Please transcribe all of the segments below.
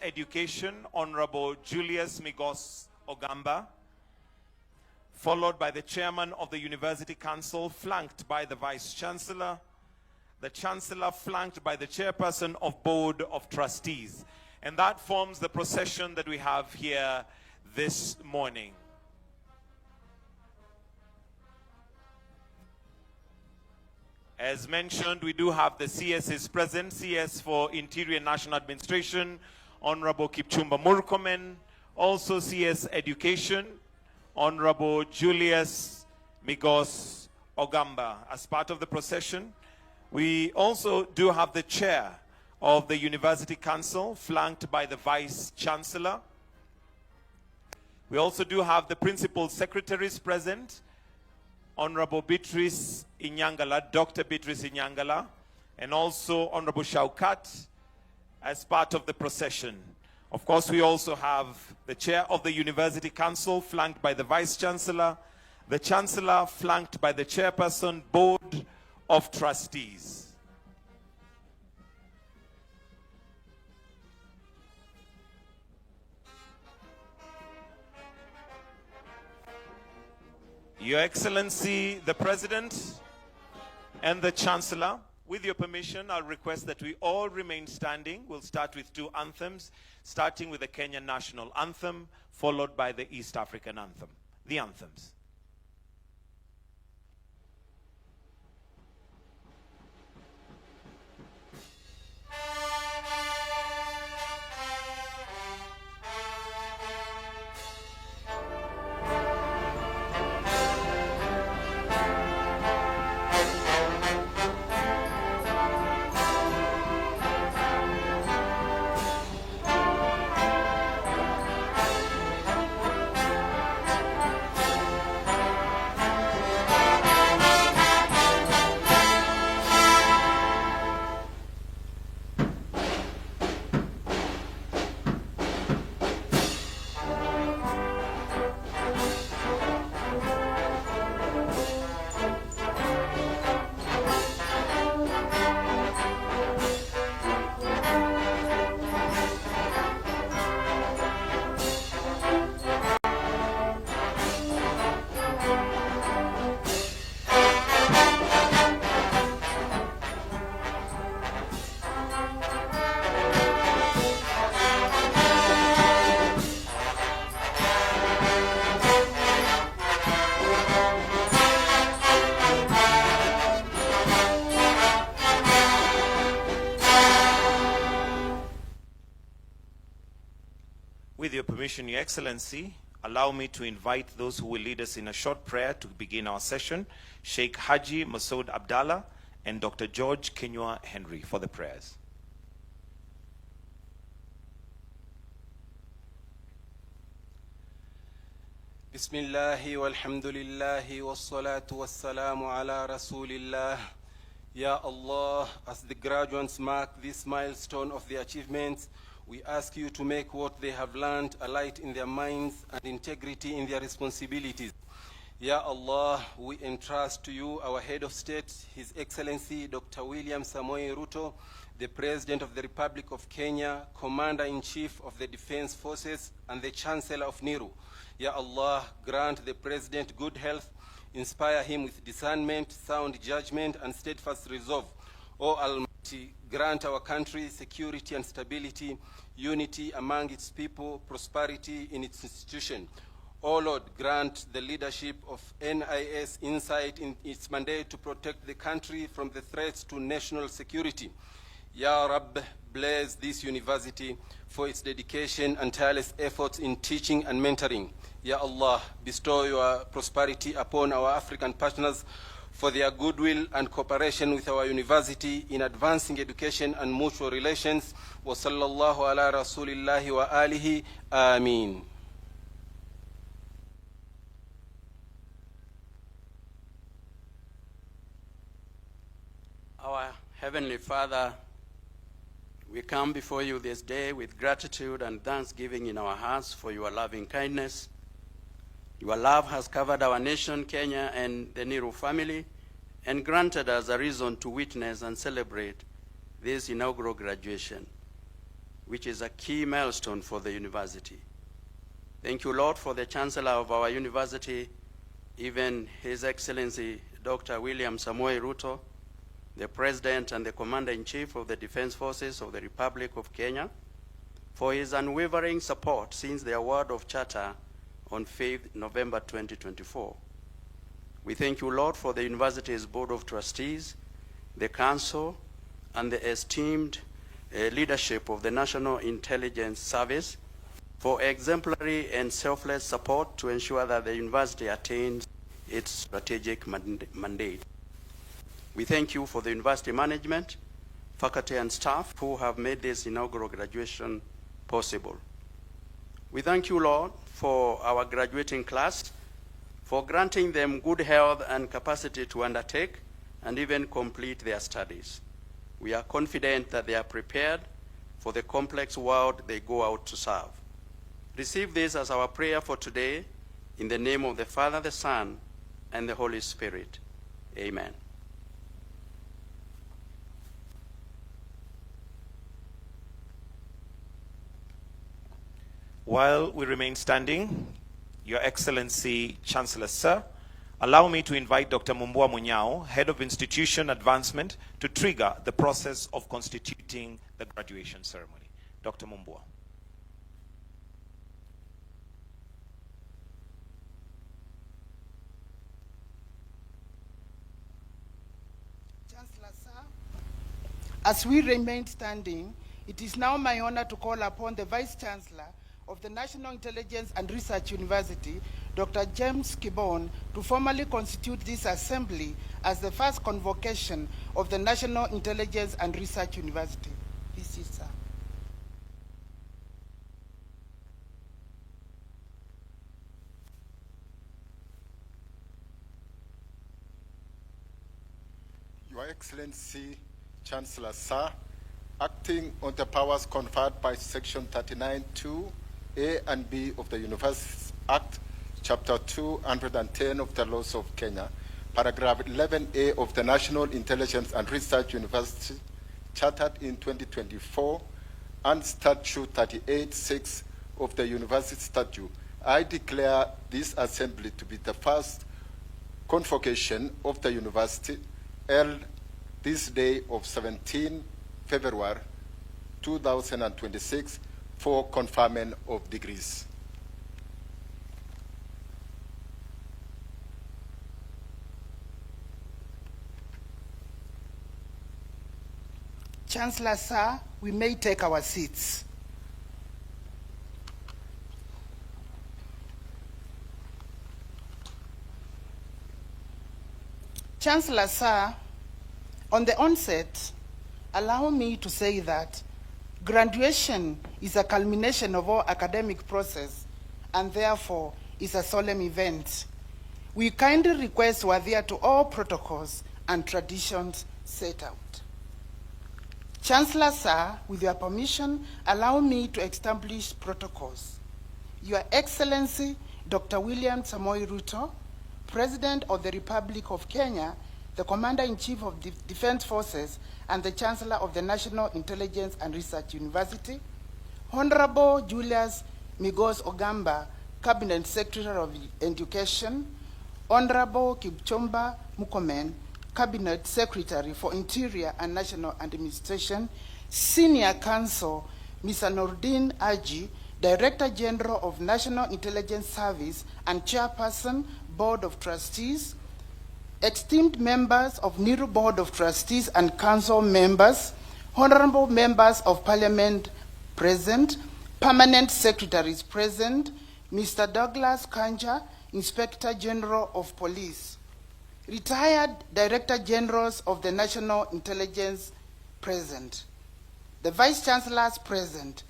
Education, Honorable Julius Migos Ogamba, followed by the Chairman of the University Council, flanked by the Vice Chancellor, the Chancellor flanked by the Chairperson of Board of Trustees. And that forms the procession that we have here this morning. As mentioned, we do have the CSs present. CS for Interior and National Administration, Honorable Kipchumba Murkomen. Also CS Education, Honorable Julius Migos Ogamba. As part of the procession, we also do have the Chair of the University Council, flanked by the Vice Chancellor. We also do have the Principal Secretaries present, Honorable Beatrice Inyangala, Dr. Beatrice Inyangala, and also Honorable Shaukat as part of the procession. Of course, we also have the Chair of the University Council, flanked by the Vice Chancellor, the Chancellor flanked by the Chairperson, Board of Trustees. Your Excellency, the President and the Chancellor, with your permission, I'll request that we all remain standing. We'll start with two anthems, starting with the Kenyan National Anthem, followed by the East African Anthem. The anthems. With your permission, Your Excellency, allow me to invite those who will lead us in a short prayer to begin our session, Sheikh Haji Masood Abdallah and Dr. George Kenywa Henry for the prayers. Bismillahi walhamdulillahi wassalatu wassalamu ala rasulillah. Ya Allah, as the graduates mark this milestone of their achievements, we ask you to make what they have learned a light in their minds and integrity in their responsibilities. Ya Allah, we entrust to you our head of state, His Excellency Dr. William Samoei Ruto, the President of the Republic of Kenya, Commander-in-Chief of the Defense Forces, and the Chancellor of NIRU. Ya Allah, grant the President good health, inspire him with discernment, sound judgment, and steadfast resolve. O Almighty, grant our country security and stability, unity among its people, prosperity in its institution. O Lord, grant the leadership of NIS insight in its mandate to protect the country from the threats to national security. Ya Rabb, bless this university for its dedication and tireless efforts in teaching and mentoring. Ya Allah, bestow your prosperity upon our African partners for their goodwill and cooperation with our university in advancing education and mutual relations. Wa sallallahu ala rasulillahi wa alihi. Ameen. Our Heavenly Father, we come before you this day with gratitude and thanksgiving in our hearts for your loving kindness. Your love has covered our nation, Kenya, and the Nehru family, and granted us a reason to witness and celebrate this inaugural graduation. which is a key milestone for the university. Thank you, Lord, for the Chancellor of our university, even His Excellency Dr. William Samoei Ruto, the President and the Commander-in-Chief of the Defense Forces of the Republic of Kenya, for his unwavering support since the award of charter on 5th November 2024. We thank you, Lord, for the university's Board of Trustees, the Council, and the esteemed leadership of the National Intelligence Service for exemplary and selfless support to ensure that the university attains its strategic mandate. We thank you for the university management, faculty and staff who have made this inaugural graduation possible. We thank you, Lord, for our graduating class, for granting them good health and capacity to undertake and even complete their studies. We are confident that they are prepared for the complex world they go out to serve. Receive this as our prayer for today, in the name of the Father, the Son, and the Holy Spirit. Amen. While we remain standing, Your Excellency, Chancellor Sir, allow me to invite Dr. Mumbua Munyao, Head of Institution Advancement, to trigger the process of constituting the graduation ceremony. Dr. Mumbua. Chancellor Sir, as we remain standing, it is now my honor to call upon the Vice Chancellor of the National Intelligence and Research University, Dr. James Kibon, to formally constitute this assembly as the first convocation of the National Intelligence and Research University. This is, sir. Your Excellency, Chancellor Sir, acting on the powers conferred by Section 39(2) A and B of the Universities Act, Chapter 210 of the Laws of Kenya, Paragraph 11A of the National Intelligence and Research University, chartered in 2024, and Statute 38(6) of the University Statute, I declare this assembly to be the first convocation of the university held this day of 17 February 2026 for conferment of degrees. Chancellor Sir, we may take our seats. Chancellor Sir, on the onset, allow me to say that graduation is a culmination of our academic process and therefore is a solemn event. We kindly request to adhere to all protocols and traditions set out. Chancellor Sir, with your permission, allow me to establish protocols. Your Excellency, Dr. William Samoei Ruto, President of the Republic of Kenya, the Commander-in-Chief of the Defense Forces, and the Chancellor of the National Intelligence and Research University, Honorable Julius Migos Ogamba, Cabinet Secretary of Education, Honorable Kipchumba Murkomen, Cabinet Secretary for Interior and National Administration, Senior Counsel, Mr. Nordin Aji, Director General of National Intelligence Service and Chairperson, Board of Trustees, esteemed members of NIRU Board of Trustees and Council members, honorable members of Parliament present, permanent secretaries present, Mr. Douglas Kanja, Inspector General of Police, retired Director Generals of the National Intelligence present, the Vice Chancellors present,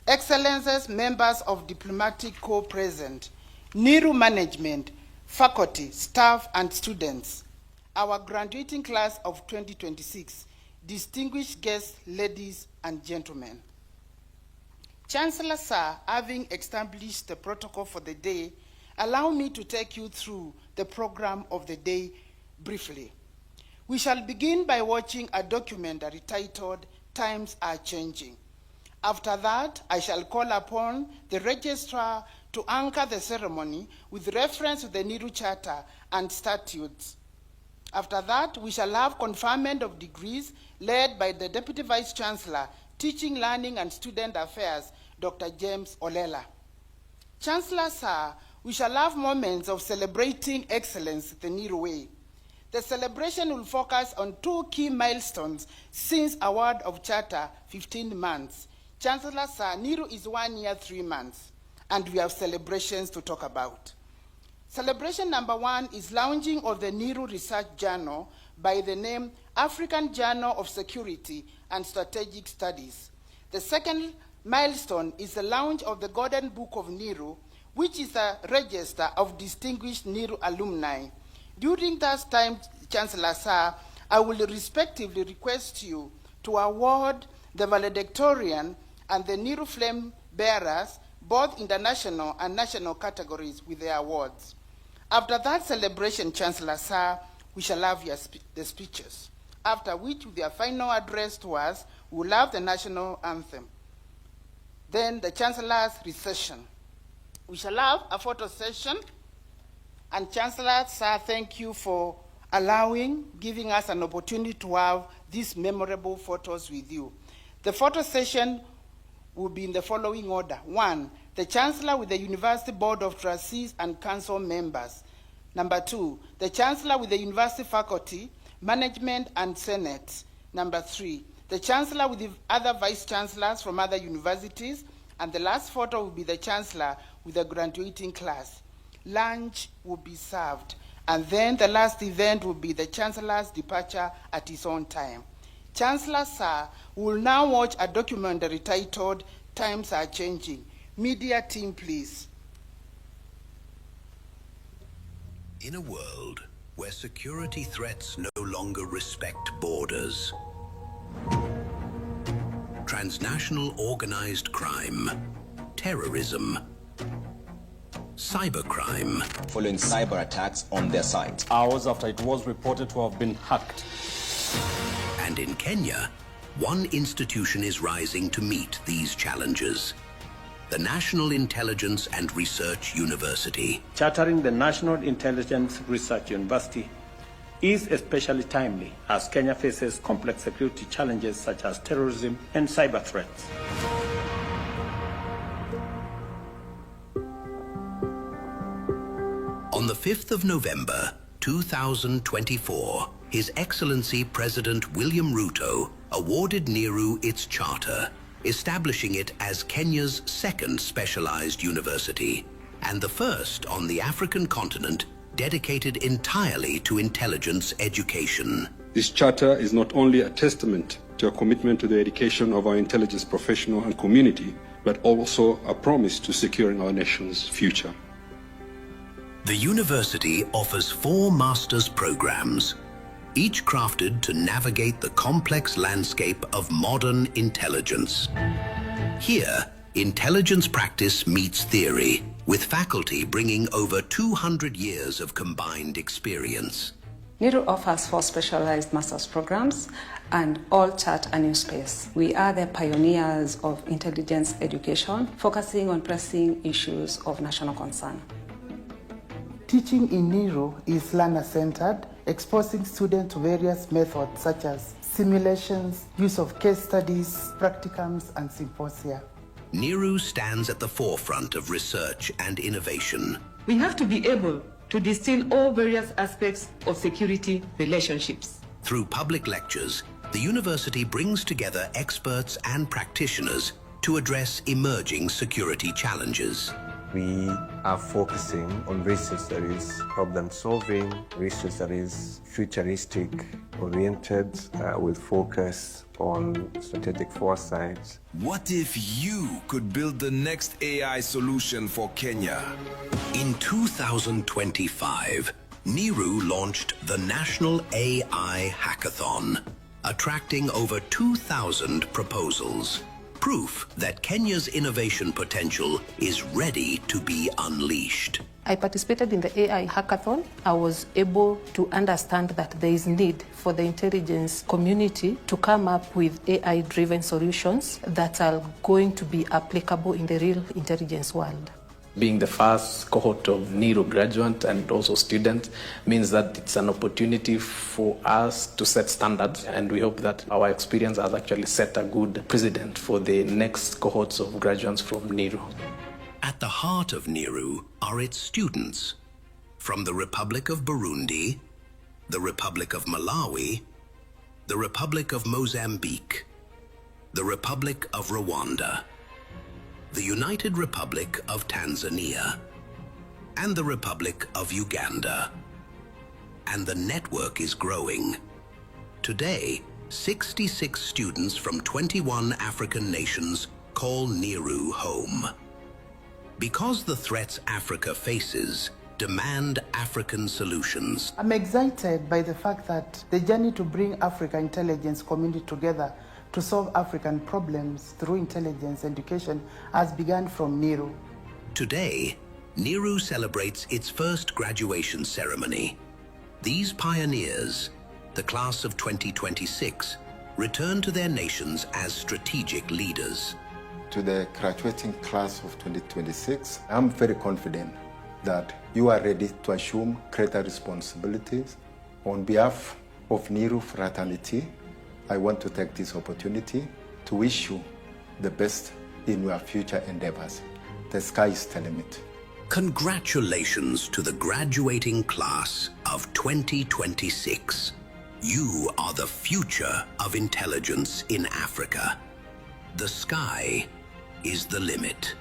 Excellencies, members of Diplomatic Corps present, NIRU management, faculty, staff, and students, our graduating class of 2026, distinguished guests, ladies and gentlemen. Chancellor Sir, having established the protocol for the day, allow me to take you through the program of the day briefly. We shall begin by watching a documentary titled Times Are Changing. After that, I shall call upon the registrar to anchor the ceremony with reference to the Nehru Charter and statutes. After that, we shall have conferment of degrees led by the Deputy Vice Chancellor, Teaching, Learning and Student Affairs, Dr. James Olela. Chancellor Sir, we shall have moments of celebrating excellence the Nehru way. The celebration will focus on 2 key milestones since award of Charter, 15 months. Chancellor Sir, Nehru is 1 year, 3 months, and we have celebrations to talk about. Celebration number 1 is launching of the Nehru Research Journal by the name African Journal of Security and Strategic Studies. The second milestone is the launch of the Golden Book of Nehru, which is a register of distinguished Nehru alumni. During that time, Chancellor Sir, I will respectively request you to award the valedictorian and the Nehru Flame Bearers, both international and national categories, with their awards. After that celebration, Chancellor Sir, we shall have the speeches, after which, with their final address to us, we will have the national anthem. Then the Chancellor's recession. We shall have a photo session. And Chancellor, Sir, thank you for giving us an opportunity to have these memorable photos with you. The photo session will be in the following order. 1, the Chancellor with the University Board of Trustees and Council members. Number 2, the Chancellor with the University Faculty, Management and Senate. Number 3, the Chancellor with the other Vice Chancellors from other universities. And the last photo will be the Chancellor with the graduating class. Lunch will be served. And then the last event will be the Chancellor's departure at his own time. Chancellor Sir will now watch a documentary titled Times Are Changing. Media team, please. In a world where security threats no longer respect borders, transnational organized crime, terrorism, cybercrime, following cyber attacks on their site, hours after it was reported to have been hacked. And in Kenya, one institution is rising to meet these challenges: the National Intelligence and Research University. Chartering the National Intelligence Research University is especially timely as Kenya faces complex security challenges such as terrorism and cyber threats. On the 5th of November, 2024, His Excellency President William Ruto awarded Nehru its charter, establishing it as Kenya's second specialized university and the first on the African continent dedicated entirely to intelligence education. This charter is not only a testament to a commitment to the education of our intelligence professional and community, but also a promise to securing our nation's future. The university offers 4 master's programs, each crafted to navigate the complex landscape of modern intelligence. Here, intelligence practice meets theory, with faculty bringing over 200 years of combined experience. Nehru offers 4 specialized master's programs and all chart a new space. We are the pioneers of intelligence education, focusing on pressing issues of national concern. Teaching in Nehru is learner-centered, exposing students to various methods such as simulations, use of case studies, practicums, and symposia. Nehru stands at the forefront of research and innovation. We have to be able to distill all various aspects of security relationships. Through public lectures, the university brings together experts and practitioners to address emerging security challenges. We are focusing on research that is problem-solving, research that is futuristic-oriented, with focus on strategic foresight. What if you could build the next AI solution for Kenya? In 2025, Nehru launched the National AI Hackathon, attracting over 2,000 proposals. proof that Kenya's innovation potential is ready to be unleashed. I participated in the AI hackathon. I was able to understand that there is need for the intelligence community to come up with AI-driven solutions that are going to be applicable in the real intelligence world. Being the first cohort of NIRU graduates and also students means that it's an opportunity for us to set standards, and we hope that our experience has actually set a good precedent for the next cohorts of graduates from NIRU. At the heart of NIRU are its students from the Republic of Burundi, the Republic of Malawi, the Republic of Mozambique, the Republic of Rwanda, the United Republic of Tanzania, and the Republic of Uganda. And the network is growing. Today, 66 students from 21 African nations call NIRU home. Because the threats Africa faces demand African solutions. I'm excited by the fact that the journey to bring Africa intelligence community together to solve African problems through intelligence education has begun from NIRU. Today, NIRU celebrates its first graduation ceremony. These pioneers, the class of 2026, return to their nations as strategic leaders. To the graduating class of 2026, I'm very confident that you are ready to assume greater responsibilities. On behalf of NIRU fraternity, I want to take this opportunity to wish you the best in your future endeavors. The sky is the limit. Congratulations to the graduating class of 2026. You are the future of intelligence in Africa. The sky is the limit.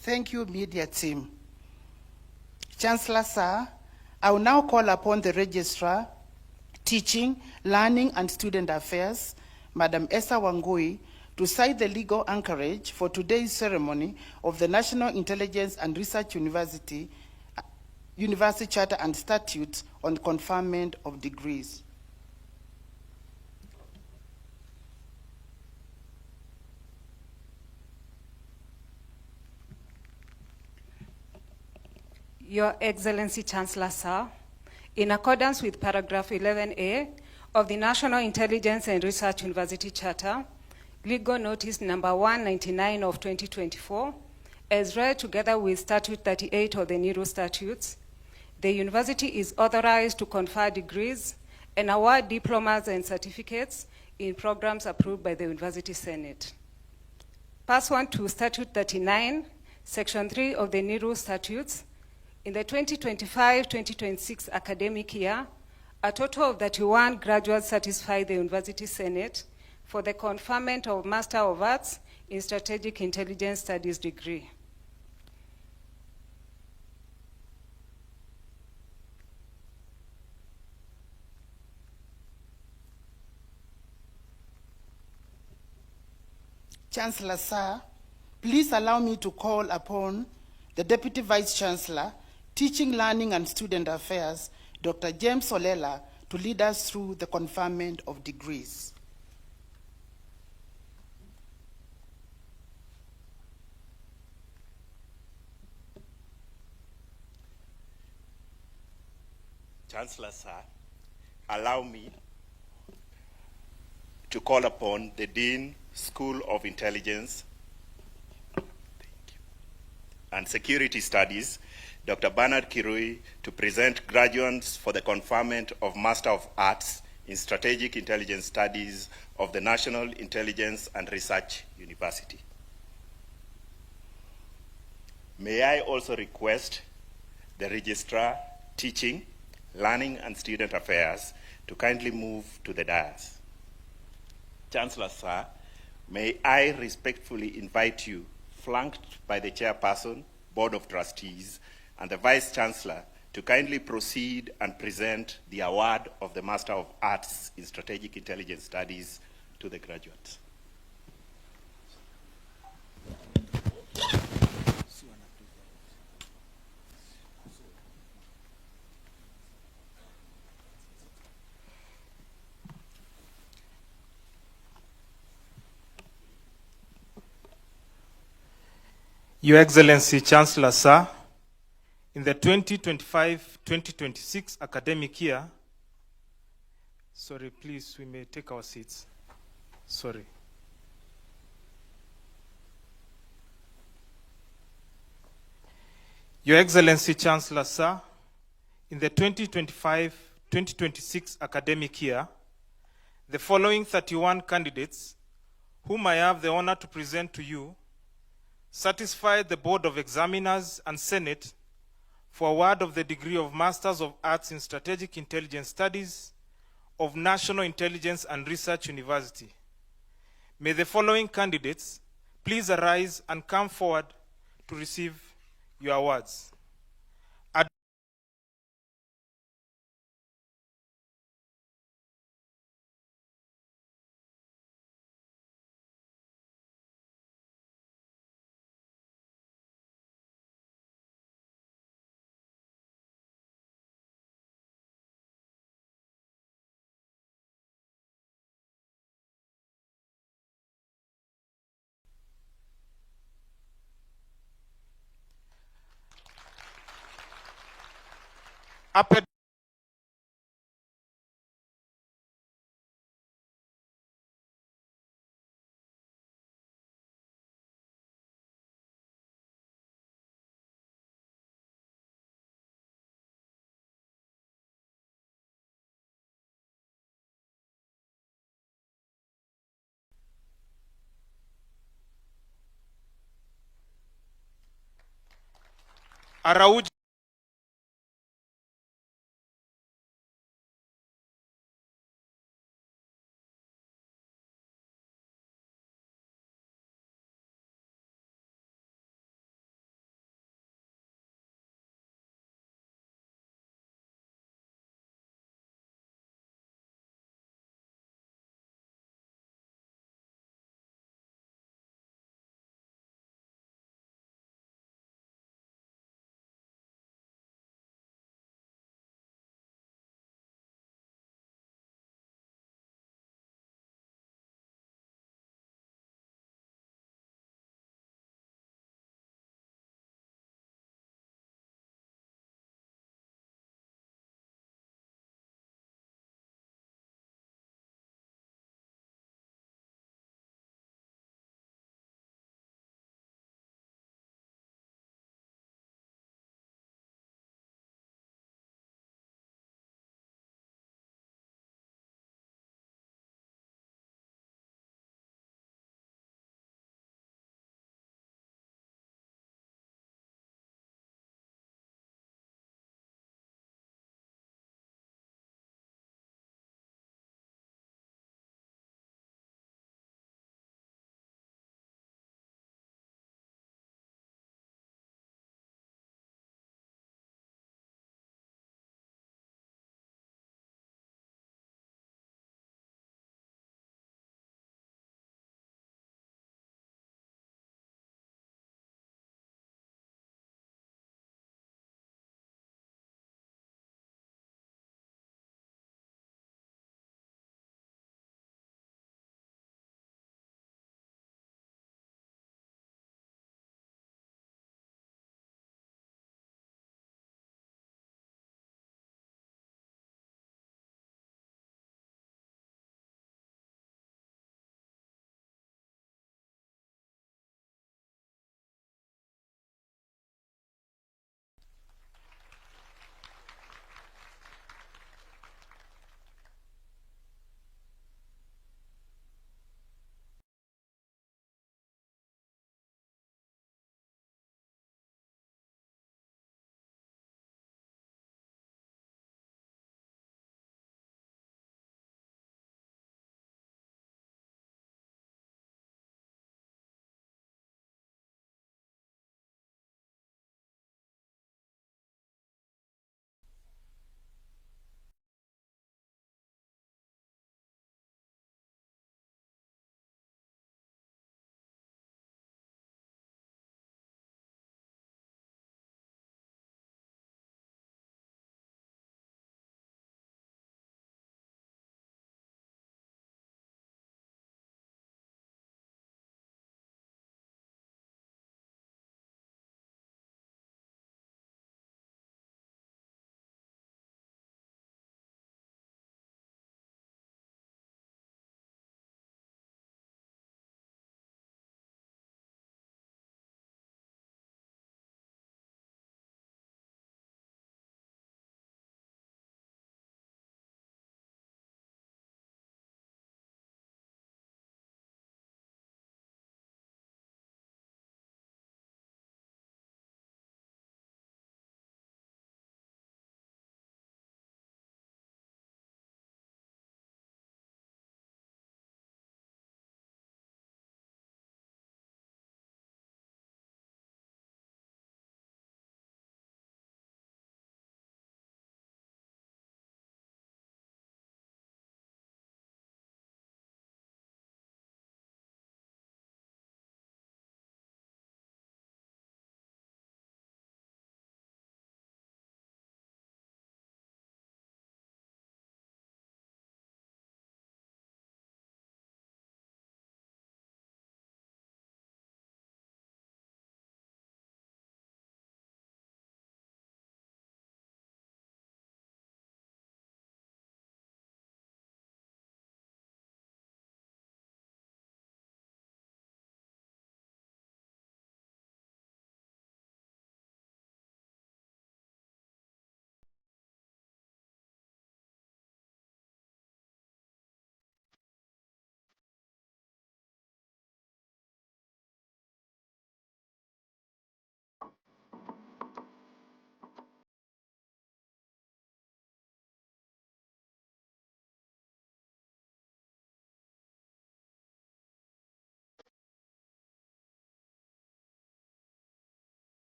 Thank you, media team. Chancellor Sir, I will now call upon the Registrar, Teaching, Learning and Student Affairs, Madam Esther Wangui, to cite the legal anchorage for today's ceremony of the National Intelligence and Research University Charter and Statutes on conferment of degrees. Your Excellency Chancellor Sir, in accordance with paragraph 11A of the National Intelligence and Research University Charter, legal notice number 199 of 2024, as read together with Statute 38 of the NIRU statutes, the university is authorized to confer degrees and award diplomas and certificates in programs approved by the University Senate. Pursuant to Statute 39, Section 3 of the NIRU statutes, in the 2025-2026 academic year, a total of 31 graduates satisfied the University Senate for the conferment of Master of Arts in Strategic Intelligence Studies degree. Chancellor Sir, please allow me to call upon the Deputy Vice Chancellor, Teaching, Learning and Student Affairs, Dr. James Olela, to lead us through the conferment of degrees. Chancellor Sir, allow me to call upon the Dean, School of Intelligence and Security Studies, Dr. Bernard Kirui, to present graduates for the conferment of Master of Arts in Strategic Intelligence Studies of the National Intelligence and Research University. May I also request the Registrar, Teaching, Learning and Student Affairs to kindly move to the dais. Chancellor Sir, may I respectfully invite you, flanked by the Chairperson, Board of Trustees, and the Vice Chancellor, to kindly proceed and present the award of the Master of Arts in Strategic Intelligence Studies to the graduates. Your Excellency Chancellor Sir, in the 2025-2026 academic year, sorry, please, we may take our seats. Sorry. Your Excellency Chancellor Sir, in the 2025-2026 academic year, the following 31 candidates, whom I have the honor to present to you, satisfied the Board of Examiners and Senate for award of the degree of Masters of Arts in Strategic Intelligence Studies of National Intelligence and Research University. May the following candidates please arise and come forward to receive your awards. Upper Araujo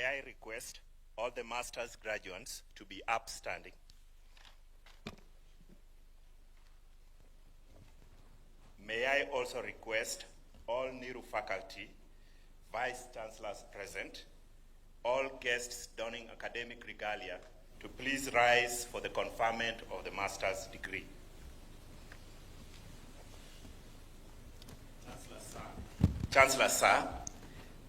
I request all the master's graduates to be upstanding. May I also request all NERU faculty, vice chancellors present, all guests donning academic regalia to please rise for the conferment of the master's degree. Chancellor Sir,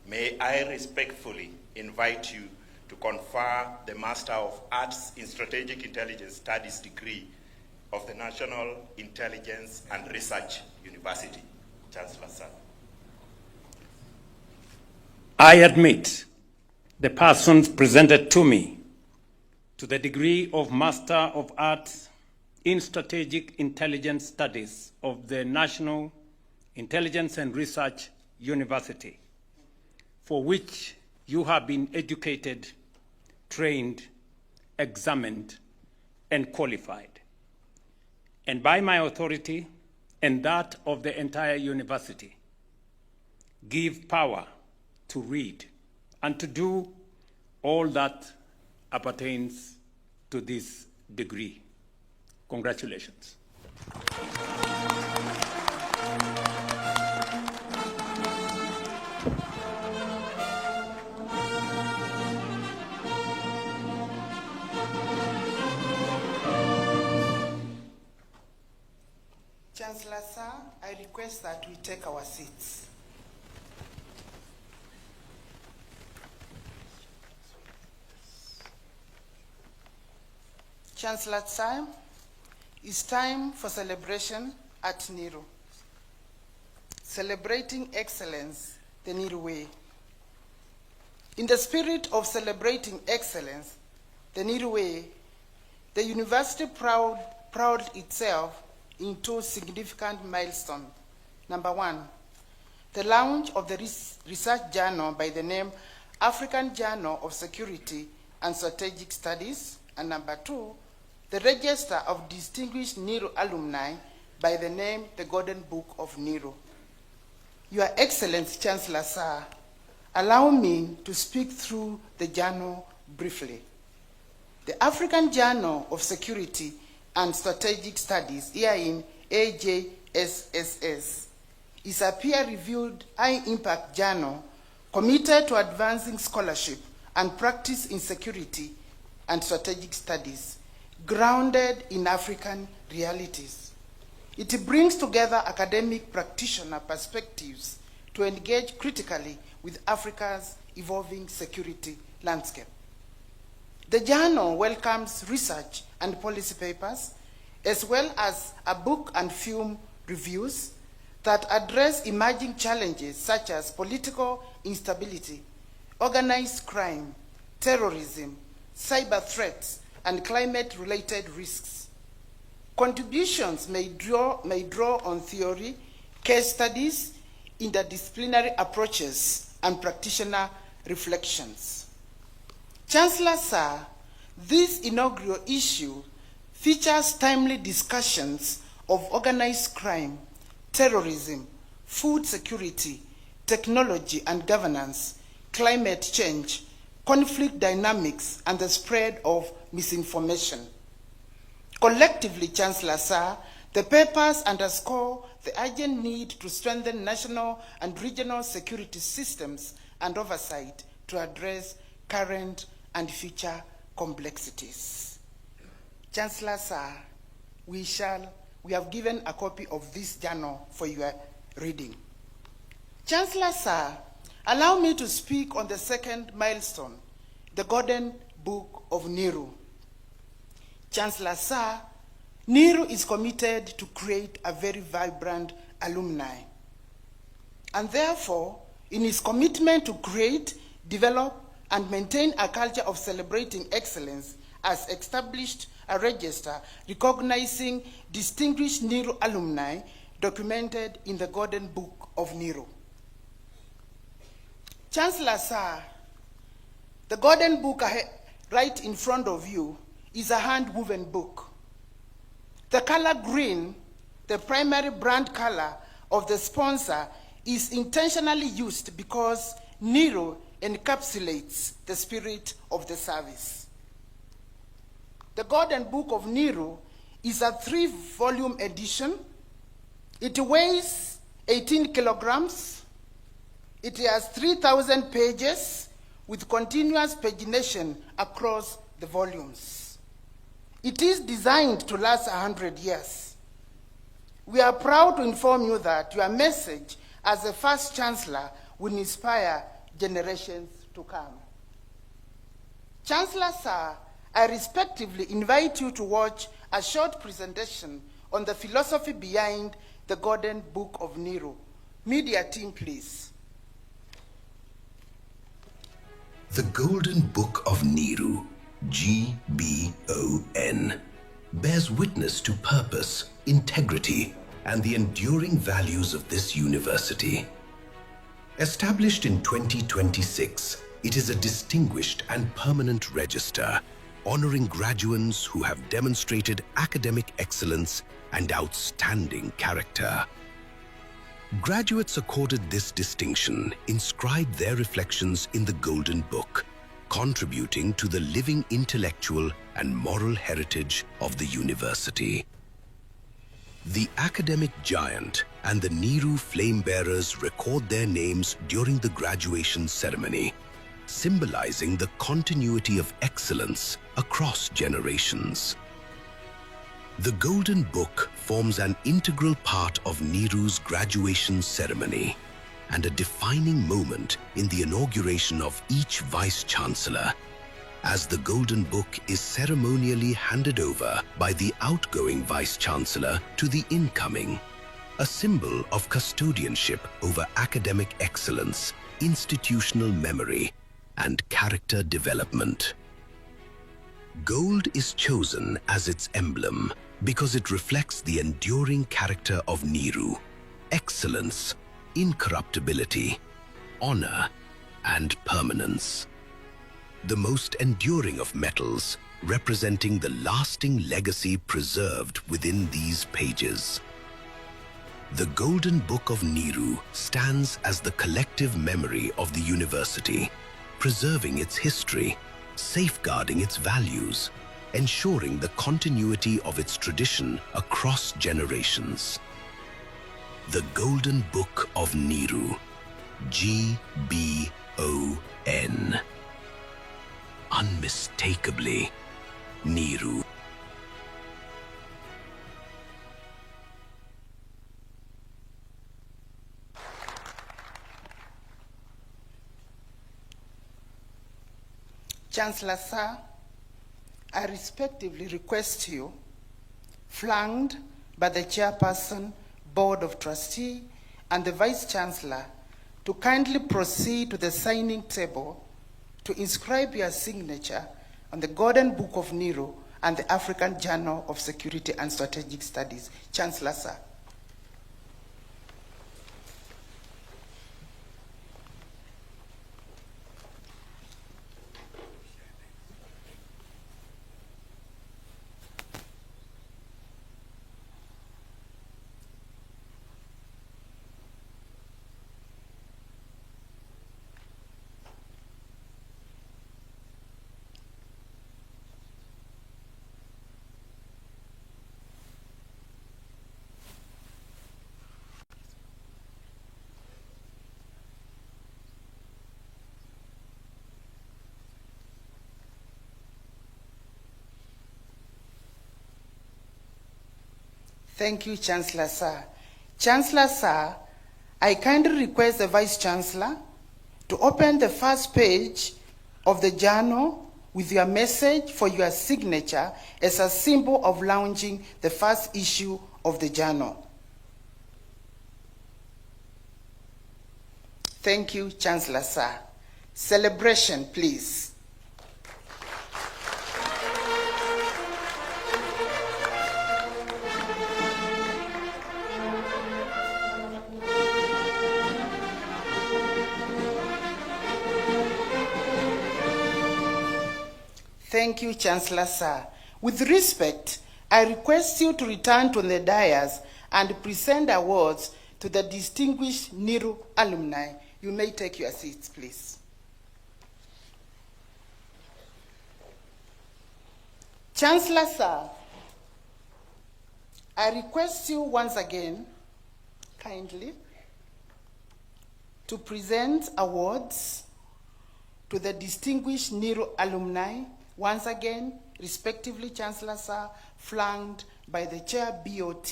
may I respectfully invite you to confer the Master of Arts in Strategic Intelligence Studies degree of the National Intelligence and Research University. Chancellor Sir. I admit the persons presented to me to the degree of Master of Arts in Strategic Intelligence Studies of the National Intelligence and Research University, for which you have been educated, trained, examined, and qualified. And by my authority and that of the entire university, give power to read and to do all that appertains to this degree. Congratulations. Chancellor Sir, I request that we take our seats. Chancellor Sir, it's time for celebration at NERU. Celebrating excellence the NERU way. In the spirit of celebrating excellence the NERU way, the university proud itself in two significant milestones. Number one, the launch of the research journal by the name African Journal of Security and Strategic Studies, and number two, the register of distinguished NERU alumni by the name the Golden Book of NERU. Your Excellency, Chancellor Sir, allow me to speak through the journal briefly. The African Journal of Security and Strategic Studies, here in AJSSS, is a peer-reviewed, high-impact journal committed to advancing scholarship and practice in security and strategic studies, grounded in African realities. It brings together academic practitioner perspectives to engage critically with Africa's evolving security landscape. The journal welcomes research and policy papers, as well as a book and film reviews that address emerging challenges such as political instability, organized crime, terrorism, cyber threats, and climate-related risks. Contributions may draw on theory, case studies, interdisciplinary approaches, and practitioner reflections. Chancellor Sir, this inaugural issue features timely discussions of organized crime, terrorism, food security, technology and governance, climate change, conflict dynamics, and the spread of misinformation. Collectively, Chancellor Sir, the papers underscore the urgent need to strengthen national and regional security systems and oversight to address current and future complexities. Chancellor Sir, we have given a copy of this journal for your reading. Chancellor Sir, allow me to speak on the second milestone, the Golden Book of NERU. Chancellor Sir, NERU is committed to create a very vibrant alumni. And therefore, in its commitment to create, develop, and maintain a culture of celebrating excellence, has established a register recognizing distinguished NERU alumni documented in the Golden Book of NERU. Chancellor Sir, the Golden Book right in front of you is a hand-woven book. The color green, the primary brand color of the sponsor, is intentionally used because NERU encapsulates the spirit of the service. The Golden Book of Nehru is a 3-volume edition. It weighs 18 kilograms. It has 3,000 pages with continuous pagination across the volumes. It is designed to last 100 years. We are proud to inform you that your message as the first Chancellor will inspire generations to come. Chancellor Sir, I respectfully invite you to watch a short presentation on the philosophy behind the Golden Book of Nehru. Media team, please. The Golden Book of Nehru, GBON, bears witness to purpose, integrity, and the enduring values of this university. Established in 2026, it is a distinguished and permanent register, honoring graduates who have demonstrated academic excellence and outstanding character. Graduates accorded this distinction inscribed their reflections in the Golden Book, contributing to the living intellectual and moral heritage of the university. The academic giant and the Nehru flame bearers record their names during the graduation ceremony, symbolizing the continuity of excellence across generations. The Golden Book forms an integral part of Nehru's graduation ceremony and a defining moment in the inauguration of each Vice-Chancellor, as the Golden Book is ceremonially handed over by the outgoing Vice-Chancellor to the incoming, a symbol of custodianship over academic excellence, institutional memory, and character development. Gold is chosen as its emblem because it reflects the enduring character of Nehru: excellence, incorruptibility, honor, and permanence. The most enduring of metals, representing the lasting legacy preserved within these pages. The Golden Book of Nehru stands as the collective memory of the university, preserving its history, safeguarding its values, ensuring the continuity of its tradition across generations. The Golden Book of Nehru, GBON. Unmistakably Nehru. Chancellor Sir, I respectfully request you, flanked by the Chairperson, Board of Trustees, and the Vice-Chancellor, to kindly proceed to the signing table to inscribe your signature on the Golden Book of Nehru and the African Journal of Security and Strategic Studies. Chancellor Sir. Thank you, Chancellor Sir. Chancellor Sir, I kindly request the Vice-Chancellor to open the first page of the journal with your message for your signature as a symbol of launching the first issue of the journal. Thank you, Chancellor Sir. Celebration, please. Thank you, Chancellor Sir. With respect, I request you to return to the dais and present awards to the distinguished Nehru alumni. You may take your seats, please. Chancellor Sir, I request you once again, kindly, to present awards to the distinguished NIRU alumni, once again, respectively, Chancellor Sir, flanked by the Chair BOT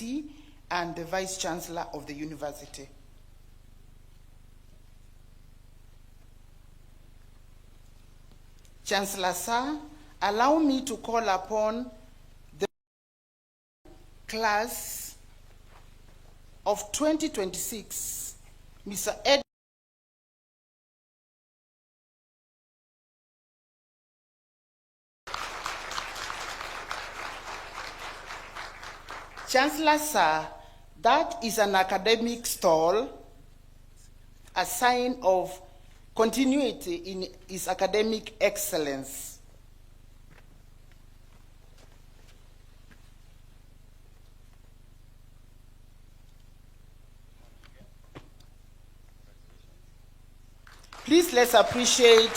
and the Vice Chancellor of the University. Chancellor Sir, allow me to call upon the class of 2026, Mr. Ed. Chancellor Sir, that is an academic stall, a sign of continuity in his academic excellence. Please let's appreciate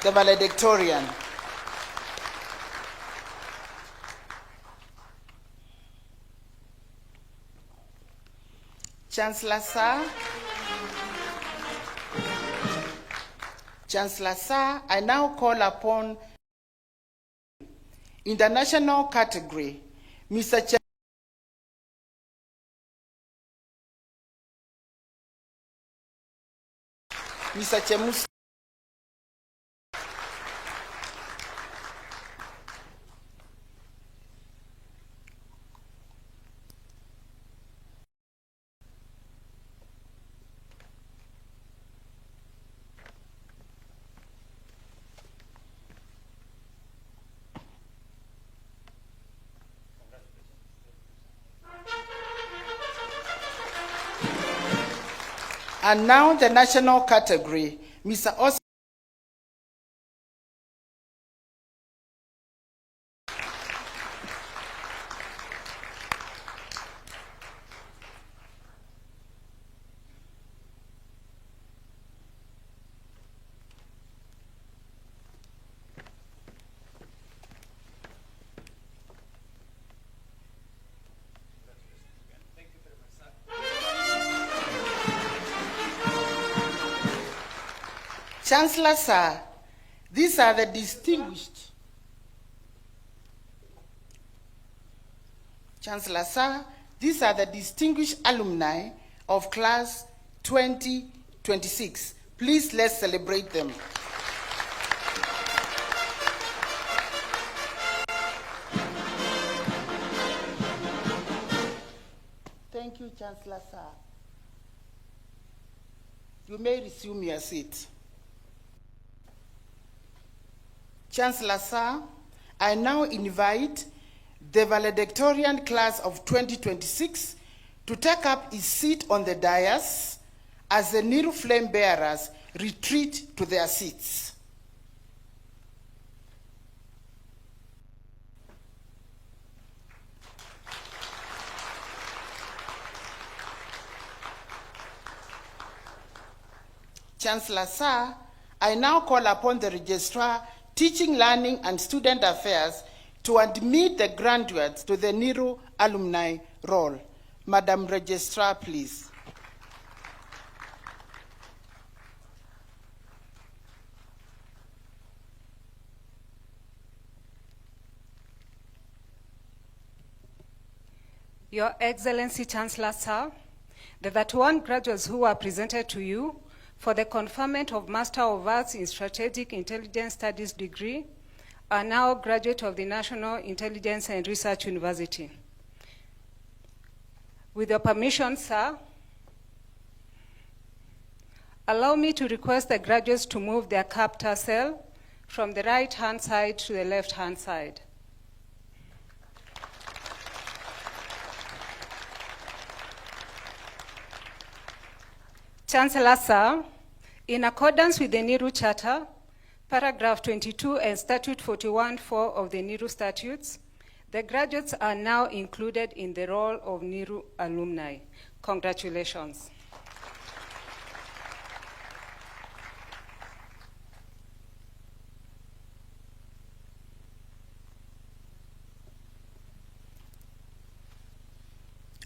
the valedictorian. Chancellor Sir, I now call upon in the national category, Mr. Chemus. And now the national category, Mr. Oscar. Chancellor Sir, these are the distinguished. Chancellor Sir, these are the distinguished alumni of class 2026. Please let's celebrate them. Thank you, Chancellor Sir. You may resume your seat. Chancellor Sir, I now invite the valedictorian class of 2026 to take up his seat on the dais as the NIRU flame bearers retreat to their seats. Chancellor Sir, I now call upon the Registrar, Teaching, Learning, and Student Affairs to admit the graduates to the NIRU alumni roll. Madam Registrar, please. Your Excellency, Chancellor Sir, the 31 graduates who were presented to you for the conferment of Master of Arts in Strategic Intelligence Studies degree are now graduates of the National Intelligence and Research University. With your permission, sir, allow me to request the graduates to move their cap tassel from the right-hand side to the left-hand side. Chancellor Sir, in accordance with the NIRU Charter, paragraph 22 and statute 41(4) of the NIRU statutes, the graduates are now included in the roll of NIRU alumni. Congratulations.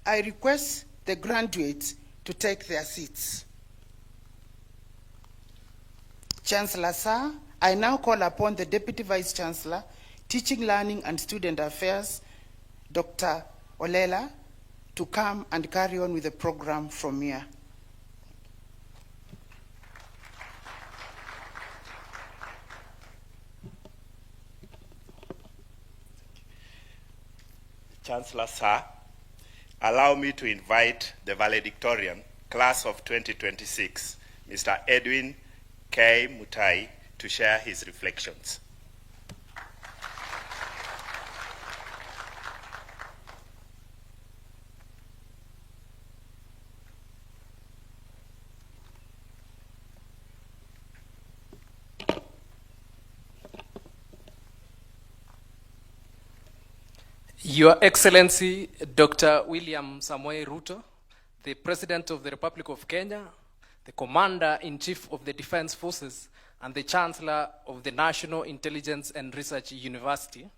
I request the graduates to take their seats. Chancellor Sir, I now call upon the Deputy Vice Chancellor, Teaching, Learning and Student Affairs, Dr. Olela, to come and carry on with the program from here. Chancellor Sir, allow me to invite the valedictorian, class of 2026, Mr. Edwin K. Mutai, to share his reflections. Your Excellency, Dr. William Samoei Ruto, the President of the Republic of Kenya, the Commander-in-Chief of the Defense Forces, and the Chancellor of the National Intelligence and Research University.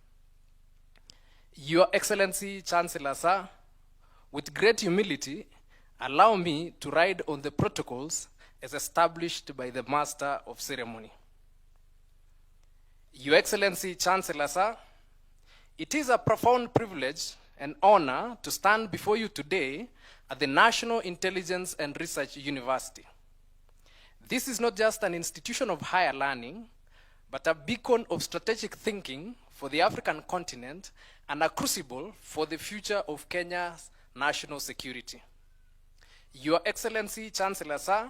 Your Excellency, Chancellor Sir, with great humility, allow me to ride on the protocols as established by the Master of Ceremony. Your Excellency, Chancellor Sir, it is a profound privilege and honor to stand before you today at the National Intelligence and Research University. This is not just an institution of higher learning, but a beacon of strategic thinking for the African continent and a crucible for the future of Kenya's national security. Your Excellency, Chancellor Sir,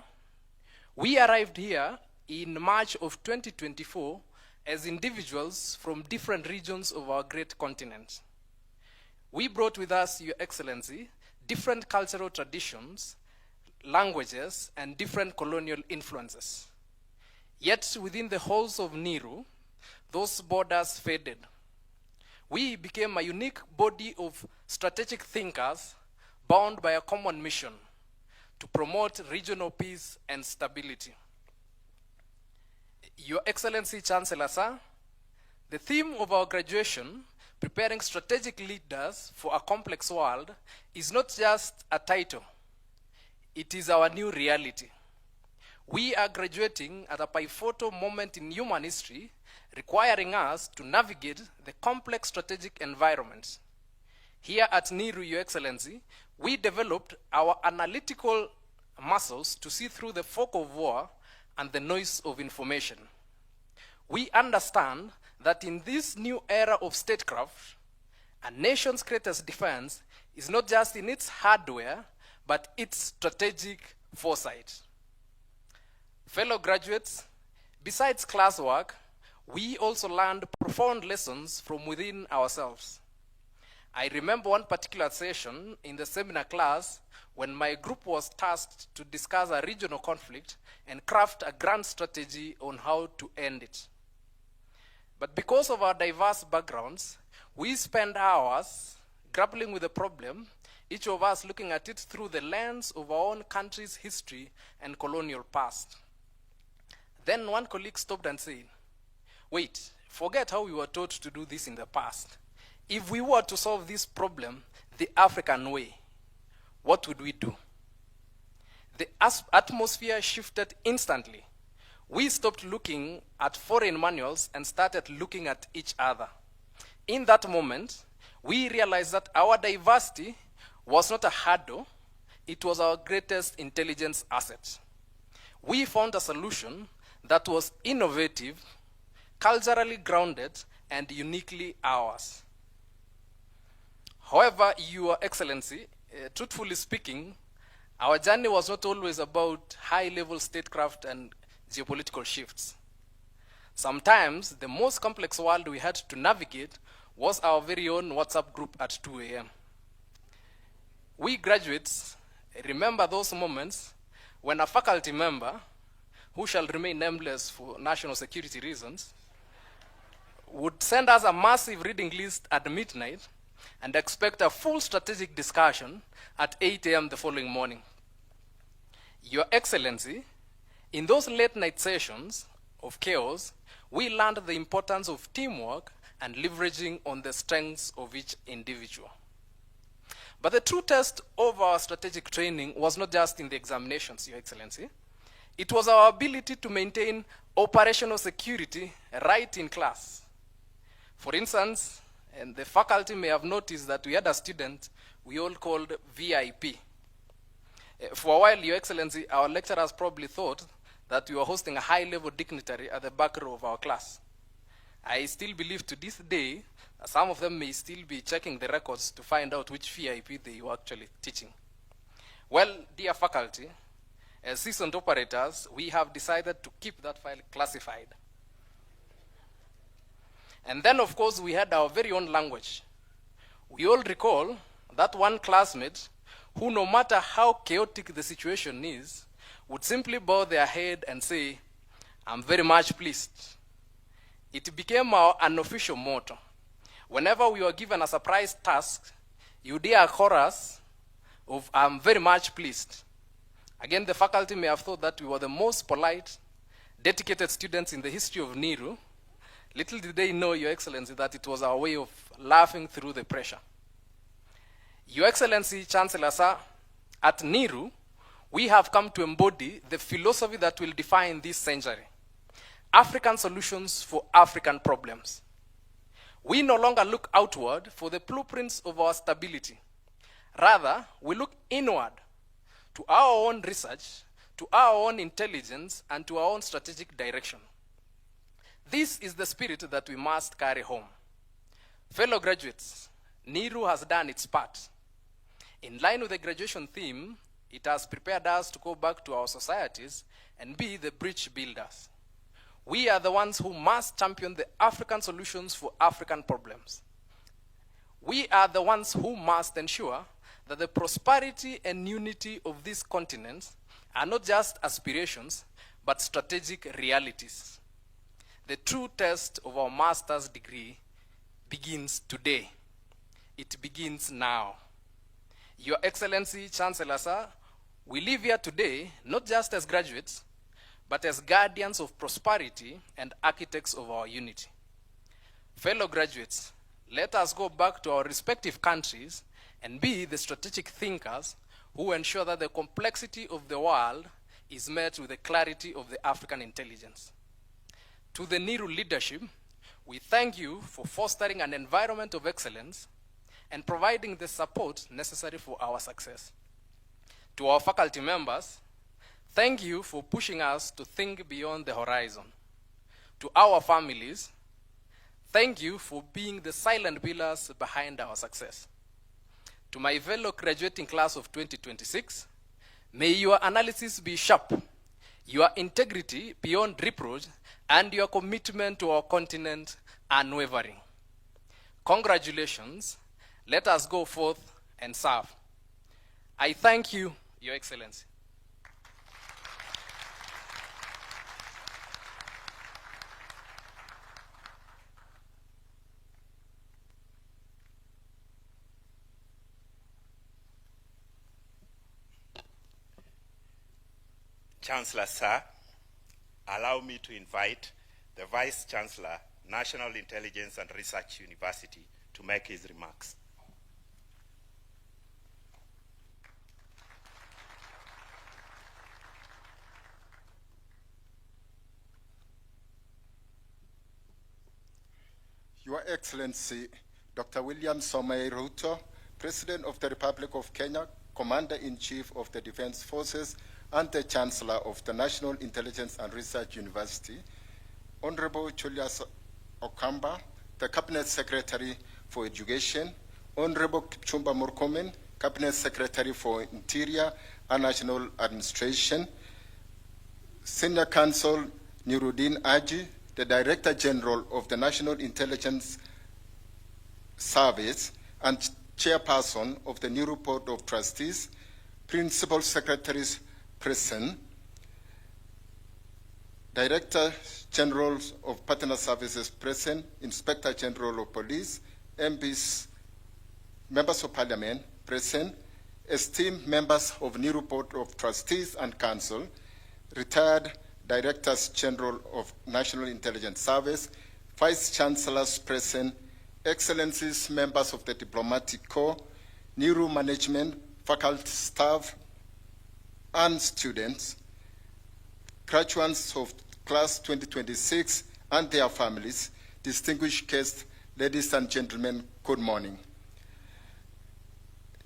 we arrived here in March of 2024 as individuals from different regions of our great continent. We brought with us, Your Excellency, different cultural traditions, languages, and different colonial influences. Yet within the halls of Niru, those borders faded. We became a unique body of strategic thinkers bound by a common mission to promote regional peace and stability. Your Excellency, Chancellor Sir, the theme of our graduation, preparing strategic leaders for a complex world, is not just a title. It is our new reality. We are graduating at a pivotal moment in human history, requiring us to navigate the complex strategic environment. Here at Niru, Your Excellency, we developed our analytical muscles to see through the fog of war and the noise of information. We understand that in this new era of statecraft, a nation's greatest defense is not just in its hardware, but its strategic foresight. Fellow graduates, besides classwork, we also learned profound lessons from within ourselves. I remember one particular session in the seminar class when my group was tasked to discuss a regional conflict and craft a grand strategy on how to end it. But because of our diverse backgrounds, we spent hours grappling with the problem, each of us looking at it through the lens of our own country's history and colonial past. Then one colleague stopped and said, "Wait, forget how we were taught to do this in the past. If we were to solve this problem the African way, what would we do?" The atmosphere shifted instantly. We stopped looking at foreign manuals and started looking at each other. In that moment, we realized that our diversity was not a hurdle, it was our greatest intelligence asset. We found a solution that was innovative, culturally grounded, and uniquely ours. However, Your Excellency, truthfully speaking, our journey was not always about high-level statecraft and geopolitical shifts. Sometimes, the most complex world we had to navigate was our very own WhatsApp group at 2 a.m. We graduates remember those moments when a faculty member, who shall remain nameless for national security reasons, would send us a massive reading list at midnight and expect a full strategic discussion at 8 a.m. the following morning. Your Excellency, in those late night sessions of chaos, we learned the importance of teamwork and leveraging on the strengths of each individual. But the true test of our strategic training was not just in the examinations, Your Excellency. It was our ability to maintain operational security right in class. For instance, and the faculty may have noticed that we had a student we all called VIP. For a while, Your Excellency, our lecturers probably thought that we were hosting a high-level dignitary at the back row of our class. I still believe to this day, some of them may still be checking the records to find out which VIP they were actually teaching. Well, dear faculty, as seasoned operators, we have decided to keep that file classified. And then, of course, we had our very own language. We all recall that one classmate who, no matter how chaotic the situation is, would simply bow their head and say, "I'm very much pleased." It became our unofficial motto. Whenever we were given a surprise task, you'd hear a chorus of "I'm very much pleased." Again, the faculty may have thought that we were the most polite, dedicated students in the history of NIRU. Little did they know, Your Excellency, that it was our way of laughing through the pressure. Your Excellency, Chancellor Sir, at NIRU, we have come to embody the philosophy that will define this century: African solutions for African problems. We no longer look outward for the blueprints of our stability. Rather, we look inward to our own research, to our own intelligence, and to our own strategic direction. This is the spirit that we must carry home. Fellow graduates, NIRU has done its part. In line with the graduation theme, it has prepared us to go back to our societies and be the bridge builders. We are the ones who must champion the African solutions for African problems. We are the ones who must ensure that the prosperity and unity of this continent are not just aspirations, but strategic realities. The true test of our master's degree begins today. It begins now. Your Excellency, Chancellor Sir, we live here today not just as graduates, but as guardians of prosperity and architects of our unity. Fellow graduates, let us go back to our respective countries and be the strategic thinkers who ensure that the complexity of the world is met with the clarity of the African intelligence. To the NIRU leadership, we thank you for fostering an environment of excellence and providing the support necessary for our success. To our faculty members, thank you for pushing us to think beyond the horizon. To our families, thank you for being the silent pillars behind our success. To my fellow graduating class of 2026, may your analysis be sharp, your integrity beyond reproach, and your commitment to our continent unwavering. Congratulations. Let us go forth and serve. I thank you, Your Excellency. Chancellor Sir, allow me to invite the Vice Chancellor, National Intelligence and Research University, to make his remarks. Your Excellency, Dr. William Samoei Ruto, President of the Republic of Kenya, Commander-in-Chief of the Defense Forces, and the Chancellor of the National Intelligence and Research University, Honorable Julius Okamba, the Cabinet Secretary for Education, Honorable Kipchumba Murkomen, Cabinet Secretary for Interior and National Administration, Senior Counsel Nuruddin Aji, the Director General of the National Intelligence Service and Chairperson of the NIRU Board of Trustees, Principal Secretaries present, Director General of Partner Services present, Inspector General of Police, MPs, Members of Parliament present, esteemed members of NIRU Board of Trustees and Council, retired Directors General of National Intelligence Service, Vice Chancellors present, Excellencies, members of the Diplomatic Corps, NIRU management, faculty, staff, and students, graduates of class 2026 and their families, distinguished guests, ladies and gentlemen, good morning.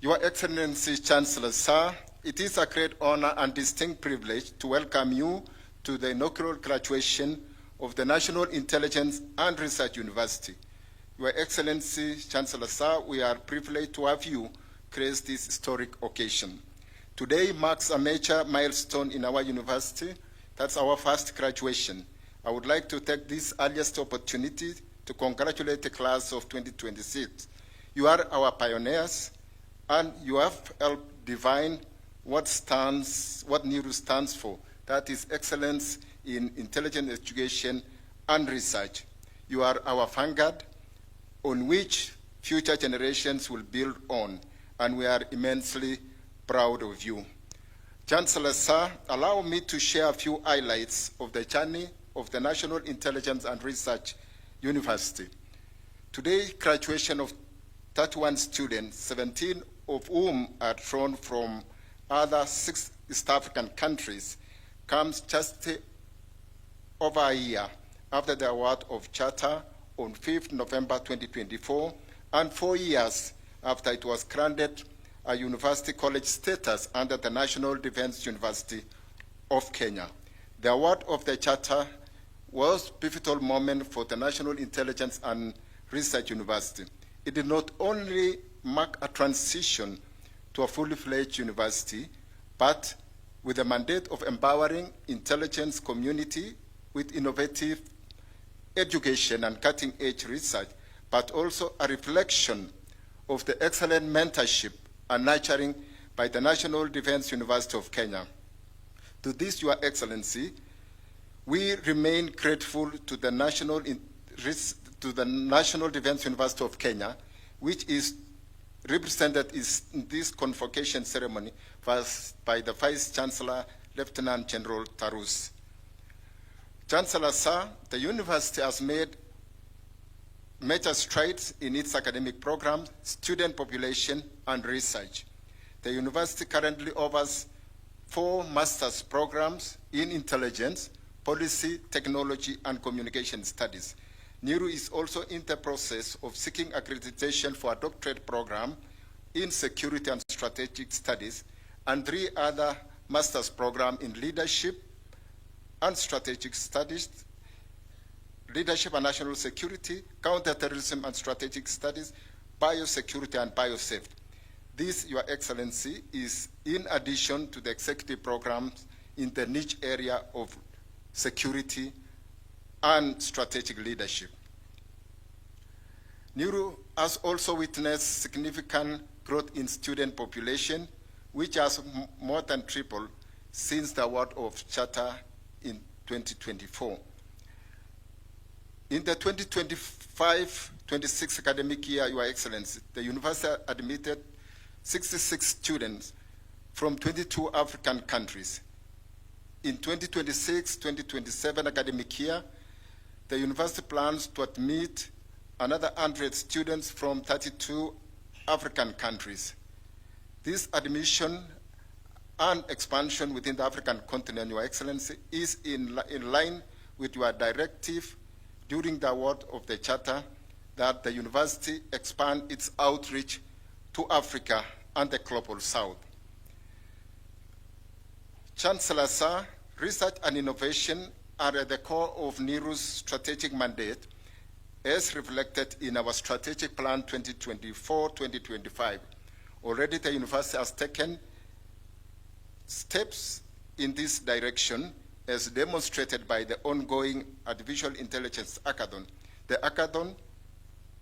Your Excellency Chancellor, sir, it is a great honor and distinct privilege to welcome you to the inaugural graduation of the National Intelligence and Research University. Your Excellency Chancellor, sir, we are privileged to have you grace this historic occasion. Today marks a major milestone in our university. That's our first graduation. I would like to take this earliest opportunity to congratulate the class of 2026. You are our pioneers, and you have helped define what NIRU stands for. That is excellence in intelligent education and research. You are our vanguard on which future generations will build on, and we are immensely proud of you. Chancellor, sir, allow me to share a few highlights of the journey of the National Intelligence and Research University. Today, graduation of 31 students, 17 of whom are drawn from other 6 East African countries, comes just over a year after the award of charter on 5th November 2024, and 4 years after it was granted a university college status under the National Defense University of Kenya. The award of the charter was a pivotal moment for the National Intelligence and Research University. It did not only mark a transition to a fully fledged university, but with the mandate of empowering intelligence community with innovative education and cutting-edge research, but also a reflection of the excellent mentorship and nurturing by the National Defense University of Kenya. To this, Your Excellency, we remain grateful to the National Defense University of Kenya, which is represented in this convocation ceremony by the Vice Chancellor, Lieutenant General Tarus. Chancellor, sir, the university has made major strides in its academic programs, student population, and research. The university currently offers 4 master's programs in intelligence, policy, technology, and communication studies. NIRU is also in the process of seeking accreditation for a doctorate program in security and strategic studies, and 3 other master's programs in leadership and strategic studies, leadership and national security, counterterrorism and strategic studies, biosecurity and biosafety. This, Your Excellency, is in addition to the executive programs in the niche area of security and strategic leadership. NIRU has also witnessed significant growth in student population, which has more than tripled since the award of charter in 2024. In the 2025-26 academic year, Your Excellency, the university admitted 66 students from 22 African countries. In 2026-2027 academic year, the university plans to admit another 100 students from 32 African countries. This admission and expansion within the African continent, Your Excellency, is in line with your directive during the award of the charter that the university expand its outreach to Africa and the global south. Chancellor, sir, research and innovation are at the core of NIRU's strategic mandate as reflected in our strategic plan 2024-2025. Already the university has taken steps in this direction as demonstrated by the ongoing Artificial Intelligence Hackathon. The hackathon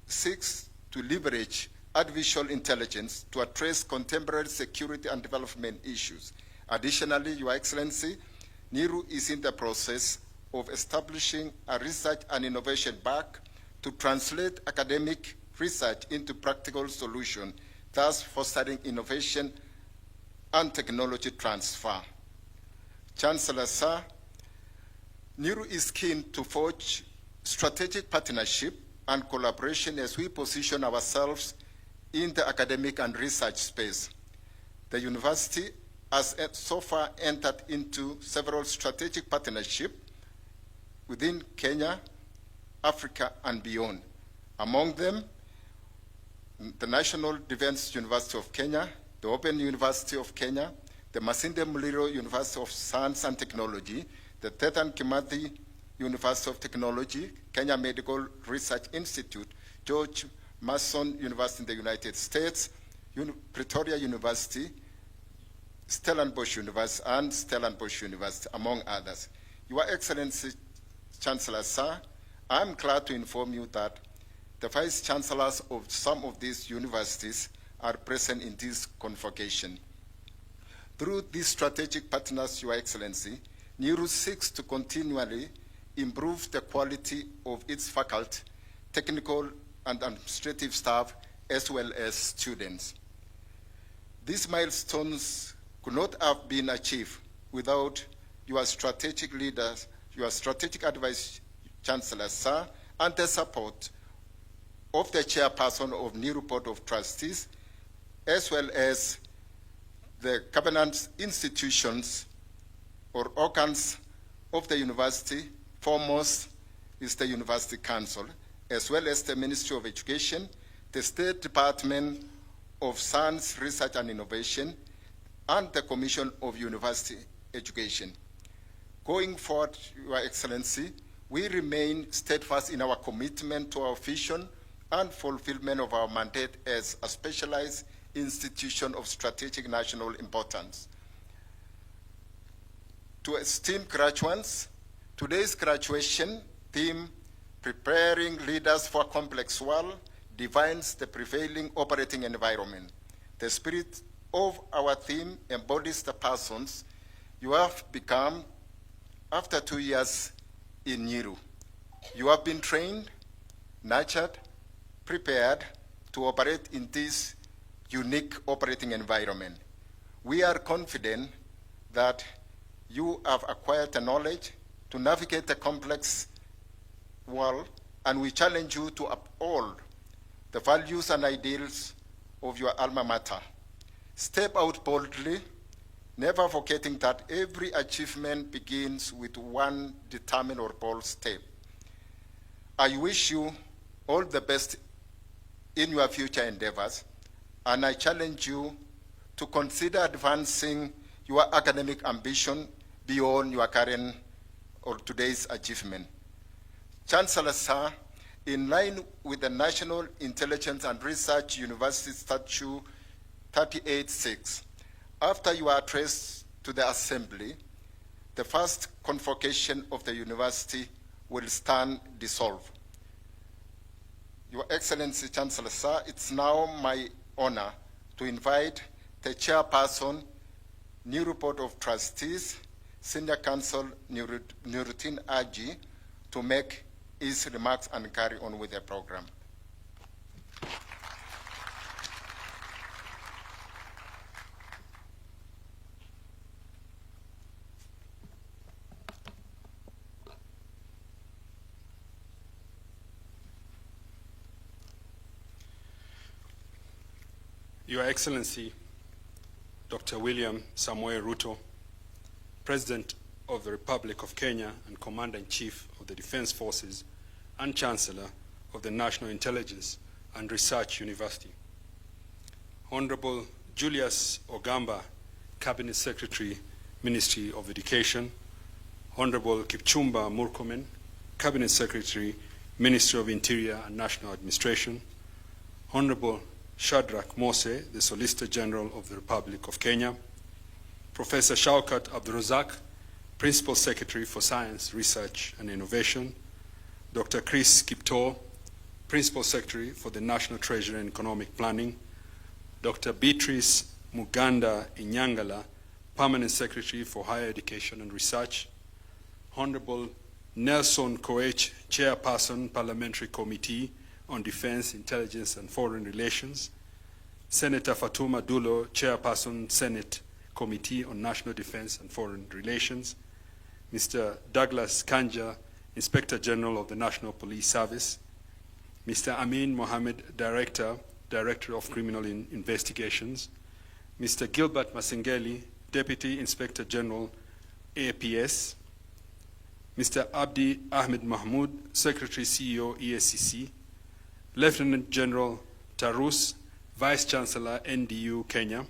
seeks to leverage artificial intelligence to address contemporary security and development issues. Additionally, Your Excellency, NIRU is in the process of establishing a research and innovation bank to translate academic research into practical solutions, thus fostering innovation and technology transfer. Chancellor, sir, NIRU is keen to forge strategic partnership and collaboration as we position ourselves in the academic and research space. The university has so far entered into several strategic partnerships within Kenya, Africa, and beyond. Among them, the National Defense University of Kenya, the Open University of Kenya, the Masinde Muliro University of Science and Technology, the Tethan Kimathi University of Technology, Kenya Medical Research Institute, George Mason University in the United States, Pretoria University, Stellenbosch University, and Stellenbosch University, among others. Your Excellency, Chancellor Sir, I'm glad to inform you that the Vice Chancellors of some of these universities are present in this convocation. Through these strategic partners, Your Excellency, NIRU seeks to continually improve the quality of its faculty, technical and administrative staff, as well as students. These milestones could not have been achieved without your strategic leaders, your strategic advice, Chancellor Sir, and the support of the chairperson of NIRU Board of Trustees, as well as the governance institutions or organs of the university. Foremost is the University Council, as well as the Ministry of Education, the State Department of Science, Research and Innovation, and the Commission of University Education. Going forward, Your Excellency, we remain steadfast in our commitment to our vision and fulfillment of our mandate as a specialized institution of strategic national importance. To esteemed graduates, today's graduation theme, Preparing Leaders for a Complex World, defines the prevailing operating environment. The spirit of our theme embodies the persons you have become after 2 years in NIRU. You have been trained, nurtured, prepared to operate in this unique operating environment. We are confident that you have acquired the knowledge to navigate the complex world, and we challenge you to uphold the values and ideals of your alma mater. Step out boldly, never forgetting that every achievement begins with one determined or bold step. I wish you all the best in your future endeavors, and I challenge you to consider advancing your academic ambition beyond your current or today's achievement. Chancellor Sir, in line with the National Intelligence and Research University Statute 38(6), after your address to the Assembly, the first convocation of the university will stand dissolved. Your Excellency, Chancellor Sir, it's now my honor to invite the Chairperson, NIRU Board of Trustees, Senior Counsel Nuruddin Aji, to make his remarks and carry on with the program. Your Excellency, Dr. William Samoei Ruto, President of the Republic of Kenya and Commander-in-Chief of the Defense Forces and Chancellor of the National Intelligence and Research University. Honorable Julius Ogamba, Cabinet Secretary, Ministry of Education. Honorable Kipchumba Murkomen, Cabinet Secretary, Ministry of Interior and National Administration. Honorable Shadrach Mose, the Solicitor General of the Republic of Kenya. Professor Shaukat Abdurazak, Principal Secretary for Science, Research and Innovation. Dr. Chris Kipto, Principal Secretary for the National Treasury and Economic Planning. Dr. Beatrice Muganda Inyangala, Permanent Secretary for Higher Education and Research. Honorable Nelson Koech, Chairperson, Parliamentary Committee on Defense, Intelligence and Foreign Relations. Senator Fatuma Dulo, Chairperson, Senate Committee on National Defense and Foreign Relations. Mr. Douglas Kanja, Inspector General of the National Police Service. Mr. Amin Mohammed, Director, Director of Criminal Investigations, Mr. Gilbert Masengeli, Deputy Inspector General, APS, Mr. Abdi Ahmed Mahmoud, Secretary CEO, EACC, Lieutenant General Tarus, Vice Chancellor, NDU, Kenya,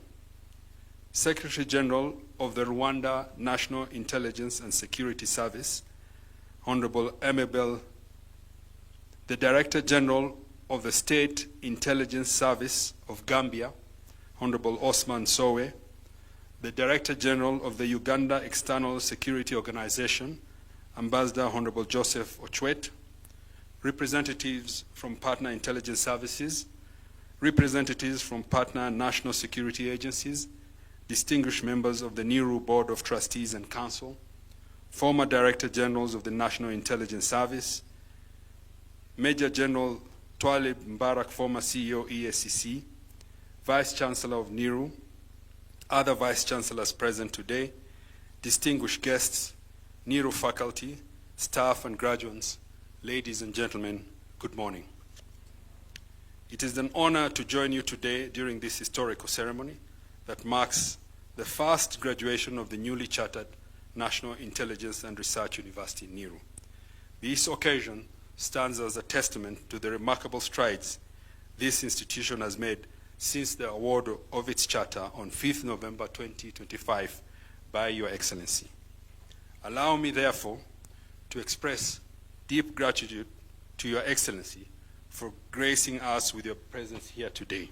Secretary General of the Rwanda National Intelligence and Security Service, Honorable Amabel, the Director General of the State Intelligence Service of Gambia, Honorable Osman Sowe, the Director General of the Uganda External Security Organization, Ambassador Honorable Joseph Ochwet, representatives from partner intelligence services, representatives from partner national security agencies, distinguished members of the NIRU Board of Trustees and Council, former Director Generals of the National Intelligence Service, Major General Twalib Mbarak, former CEO, EACC, Vice Chancellor of NIRU, other Vice Chancellors present today, distinguished guests, NIRU faculty, staff and graduates, ladies and gentlemen, good morning. It is an honor to join you today during this historical ceremony that marks the first graduation of the newly chartered National Intelligence and Research University, NIRU. This occasion stands as a testament to the remarkable strides this institution has made since the award of its charter on 5th November 2025 by Your Excellency. Allow me, therefore, to express deep gratitude to Your Excellency for gracing us with your presence here today.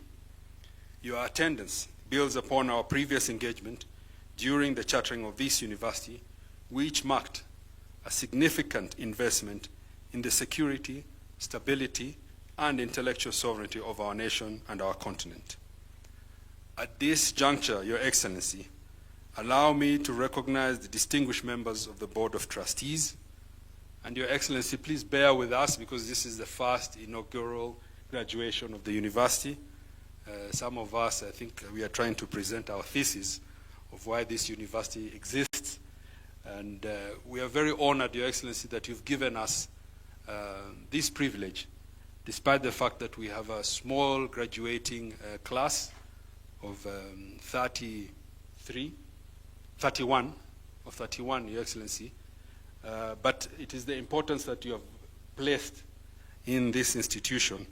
Your attendance builds upon our previous engagement during the chartering of this university, which marked a significant investment in the security, stability, and intellectual sovereignty of our nation and our continent. At this juncture, Your Excellency, allow me to recognize the distinguished members of the Board of Trustees. And Your Excellency, please bear with us because this is the first inaugural graduation of the university. Some of us, I think, we are trying to present our thesis of why this university exists. And we are very honored, Your Excellency, that you've given us this privilege, despite the fact that we have a small graduating class of 31, Your Excellency. But it is the importance that you have placed in this institution,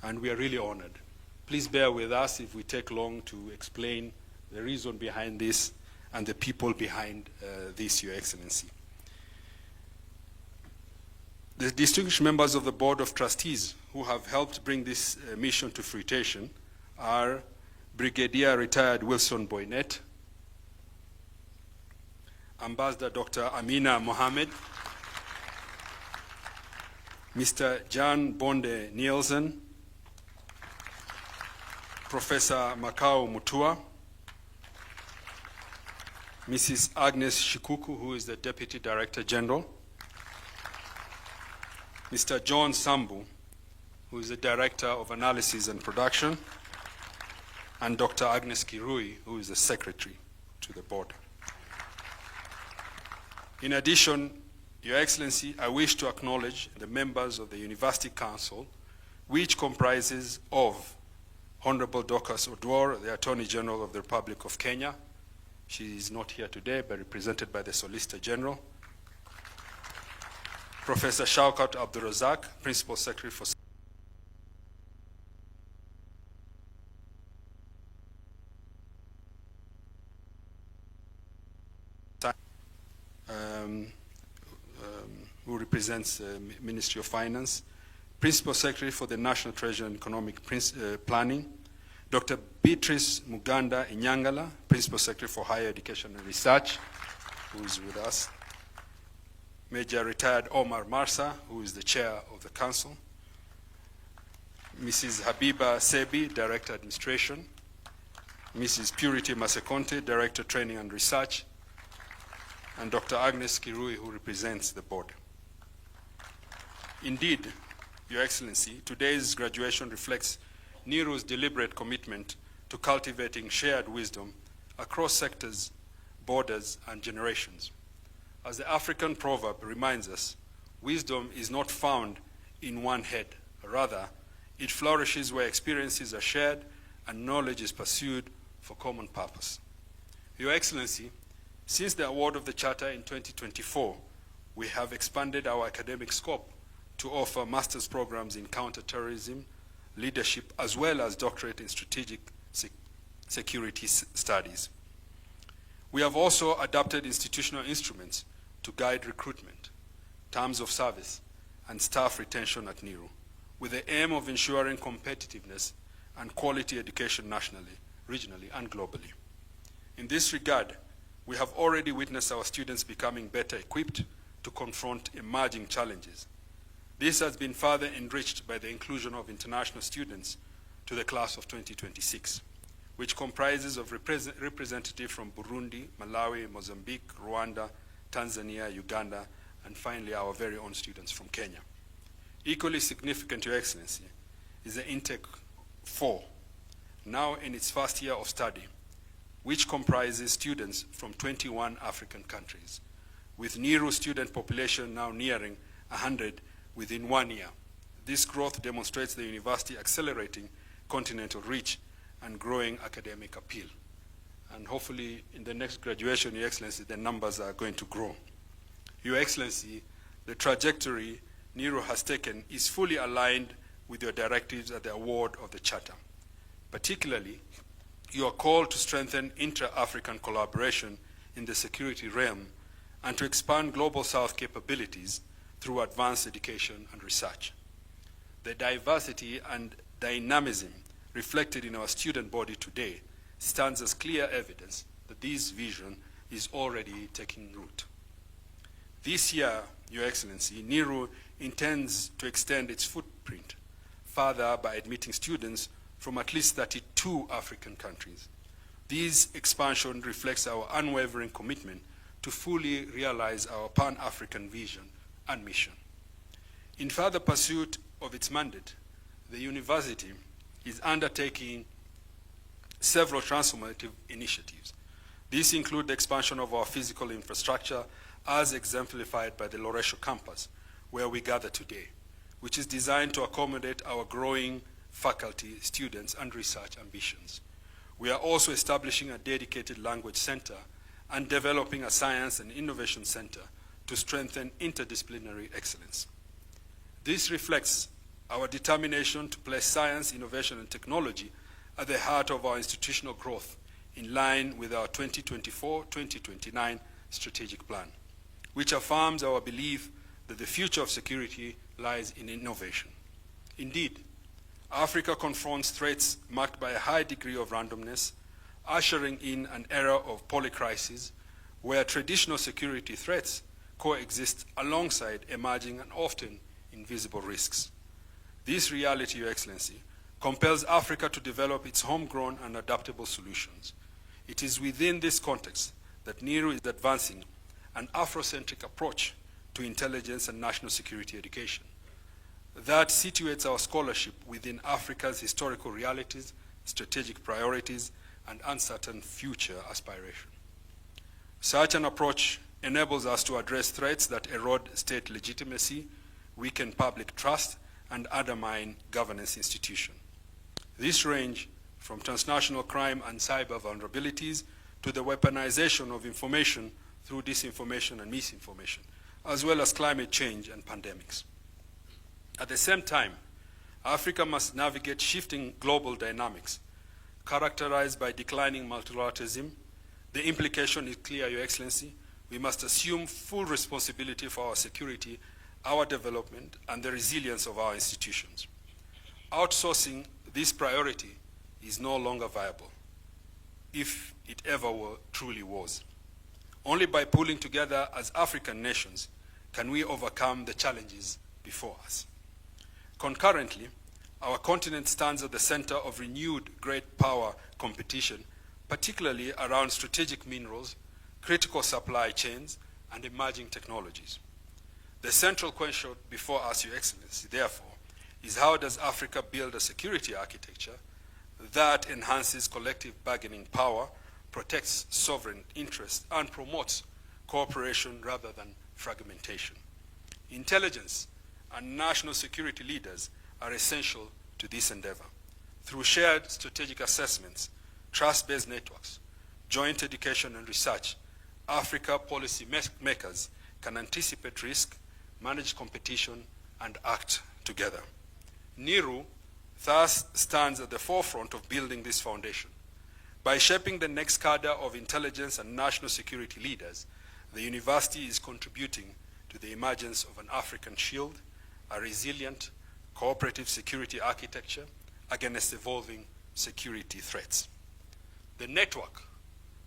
and we are really honored. Please bear with us if we take long to explain the reason behind this and the people behind this, Your Excellency. The distinguished members of the Board of Trustees who have helped bring this mission to fruition are Brigadier Retired Wilson Boynet, Ambassador Dr. Amina Mohammed, Mr. Jan Bonde Nielsen, Professor Makao Mutua, Mrs. Agnes Shikuku, who is the Deputy Director General, Mr. John Sambu, who is the Director of Analysis and Production, and Dr. Agnes Kirui, who is the Secretary to the Board. In addition, Your Excellency, I wish to acknowledge the members of the University Council, which comprises of Honorable Dorcas Odwor, the Attorney General of the Republic of Kenya. She is not here today, but represented by the Solicitor General. Professor Shaukat Abdurazak, Principal Secretary for who represents the Ministry of Finance, Principal Secretary for the National Treasury and Economic Planning, Dr. Beatrice Muganda Inyangala, Principal Secretary for Higher Education and Research, who is with us, Major Retired Omar Marsa, who is the Chair of the Council, Mrs. Habiba Sebi, Director Administration, Mrs. Purity Masekonte, Director Training and Research, and Dr. Agnes Kirui, who represents the board. Indeed, Your Excellency, today's graduation reflects NIRU's deliberate commitment to cultivating shared wisdom across sectors, borders, and generations. As the African proverb reminds us, wisdom is not found in one head, rather, It flourishes where experiences are shared and knowledge is pursued for common purpose. Your Excellency, since the award of the Charter in 2024, we have expanded our academic scope to offer master's programs in counterterrorism, leadership, as well as doctorate in strategic security studies. We have also adapted institutional instruments to guide recruitment, terms of service, and staff retention at NIRU, with the aim of ensuring competitiveness and quality education nationally, regionally, and globally. In this regard, we have already witnessed our students becoming better equipped to confront emerging challenges. This has been further enriched by the inclusion of international students to the class of 2026, which comprises of representatives from Burundi, Malawi, Mozambique, Rwanda, Tanzania, Uganda, and finally our very own students from Kenya. Equally significant, Your Excellency, is the Intake 4, now in its first year of study, which comprises students from 21 African countries, with NIRU student population now nearing 100 within 1 year. This growth demonstrates the university accelerating continental reach and growing academic appeal. And hopefully in the next graduation, Your Excellency, the numbers are going to grow. Your Excellency, the trajectory NIRU has taken is fully aligned with your directives at the award of the Charter. Particularly, your call to strengthen intra-African collaboration in the security realm and to expand Global South capabilities through advanced education and research. The diversity and dynamism reflected in our student body today stands as clear evidence that this vision is already taking root. This year, Your Excellency, NIRU intends to extend its footprint further by admitting students from at least 32 African countries. This expansion reflects our unwavering commitment to fully realize our Pan-African vision and mission. In further pursuit of its mandate, the university is undertaking several transformative initiatives. These include the expansion of our physical infrastructure as exemplified by the Loresho campus, where we gather today, which is designed to accommodate our growing faculty, students, and research ambitions. We are also establishing a dedicated language center and developing a science and innovation center to strengthen interdisciplinary excellence. This reflects our determination to place science, innovation, and technology at the heart of our institutional growth in line with our 2024-2029 strategic plan, which affirms our belief that the future of security lies in innovation. Indeed, Africa confronts threats marked by a high degree of randomness, ushering in an era of polycrisis where traditional security threats coexist alongside emerging and often invisible risks. This reality, Your Excellency, compels Africa to develop its homegrown and adaptable solutions. It is within this context that NIRU is advancing an Afrocentric approach to intelligence and national security education that situates our scholarship within Africa's historical realities, strategic priorities, and uncertain future aspiration. Such an approach enables us to address threats that erode state legitimacy, weaken public trust, and undermine governance institutions. This range from transnational crime and cyber vulnerabilities to the weaponization of information through disinformation and misinformation, as well as climate change and pandemics. At the same time, Africa must navigate shifting global dynamics characterized by declining multilateralism. The implication is clear, Your Excellency. We must assume full responsibility for our security, our development, and the resilience of our institutions. Outsourcing this priority is no longer viable, if it ever truly was. Only by pulling together as African nations can we overcome the challenges before us. Concurrently, our continent stands at the center of renewed great power competition, particularly around strategic minerals, critical supply chains, and emerging technologies. The central question before us, Your Excellency, therefore, is how does Africa build a security architecture that enhances collective bargaining power, protects sovereign interests, and promotes cooperation rather than fragmentation. Intelligence and national security leaders are essential to this endeavor. Through shared strategic assessments, trust-based networks, joint education and research, Africa policy makers can anticipate risk, manage competition, and act together. NIRU thus stands at the forefront of building this foundation. By shaping the next cadre of intelligence and national security leaders, the university is contributing to the emergence of an African shield, a resilient, cooperative security architecture against evolving security threats. The network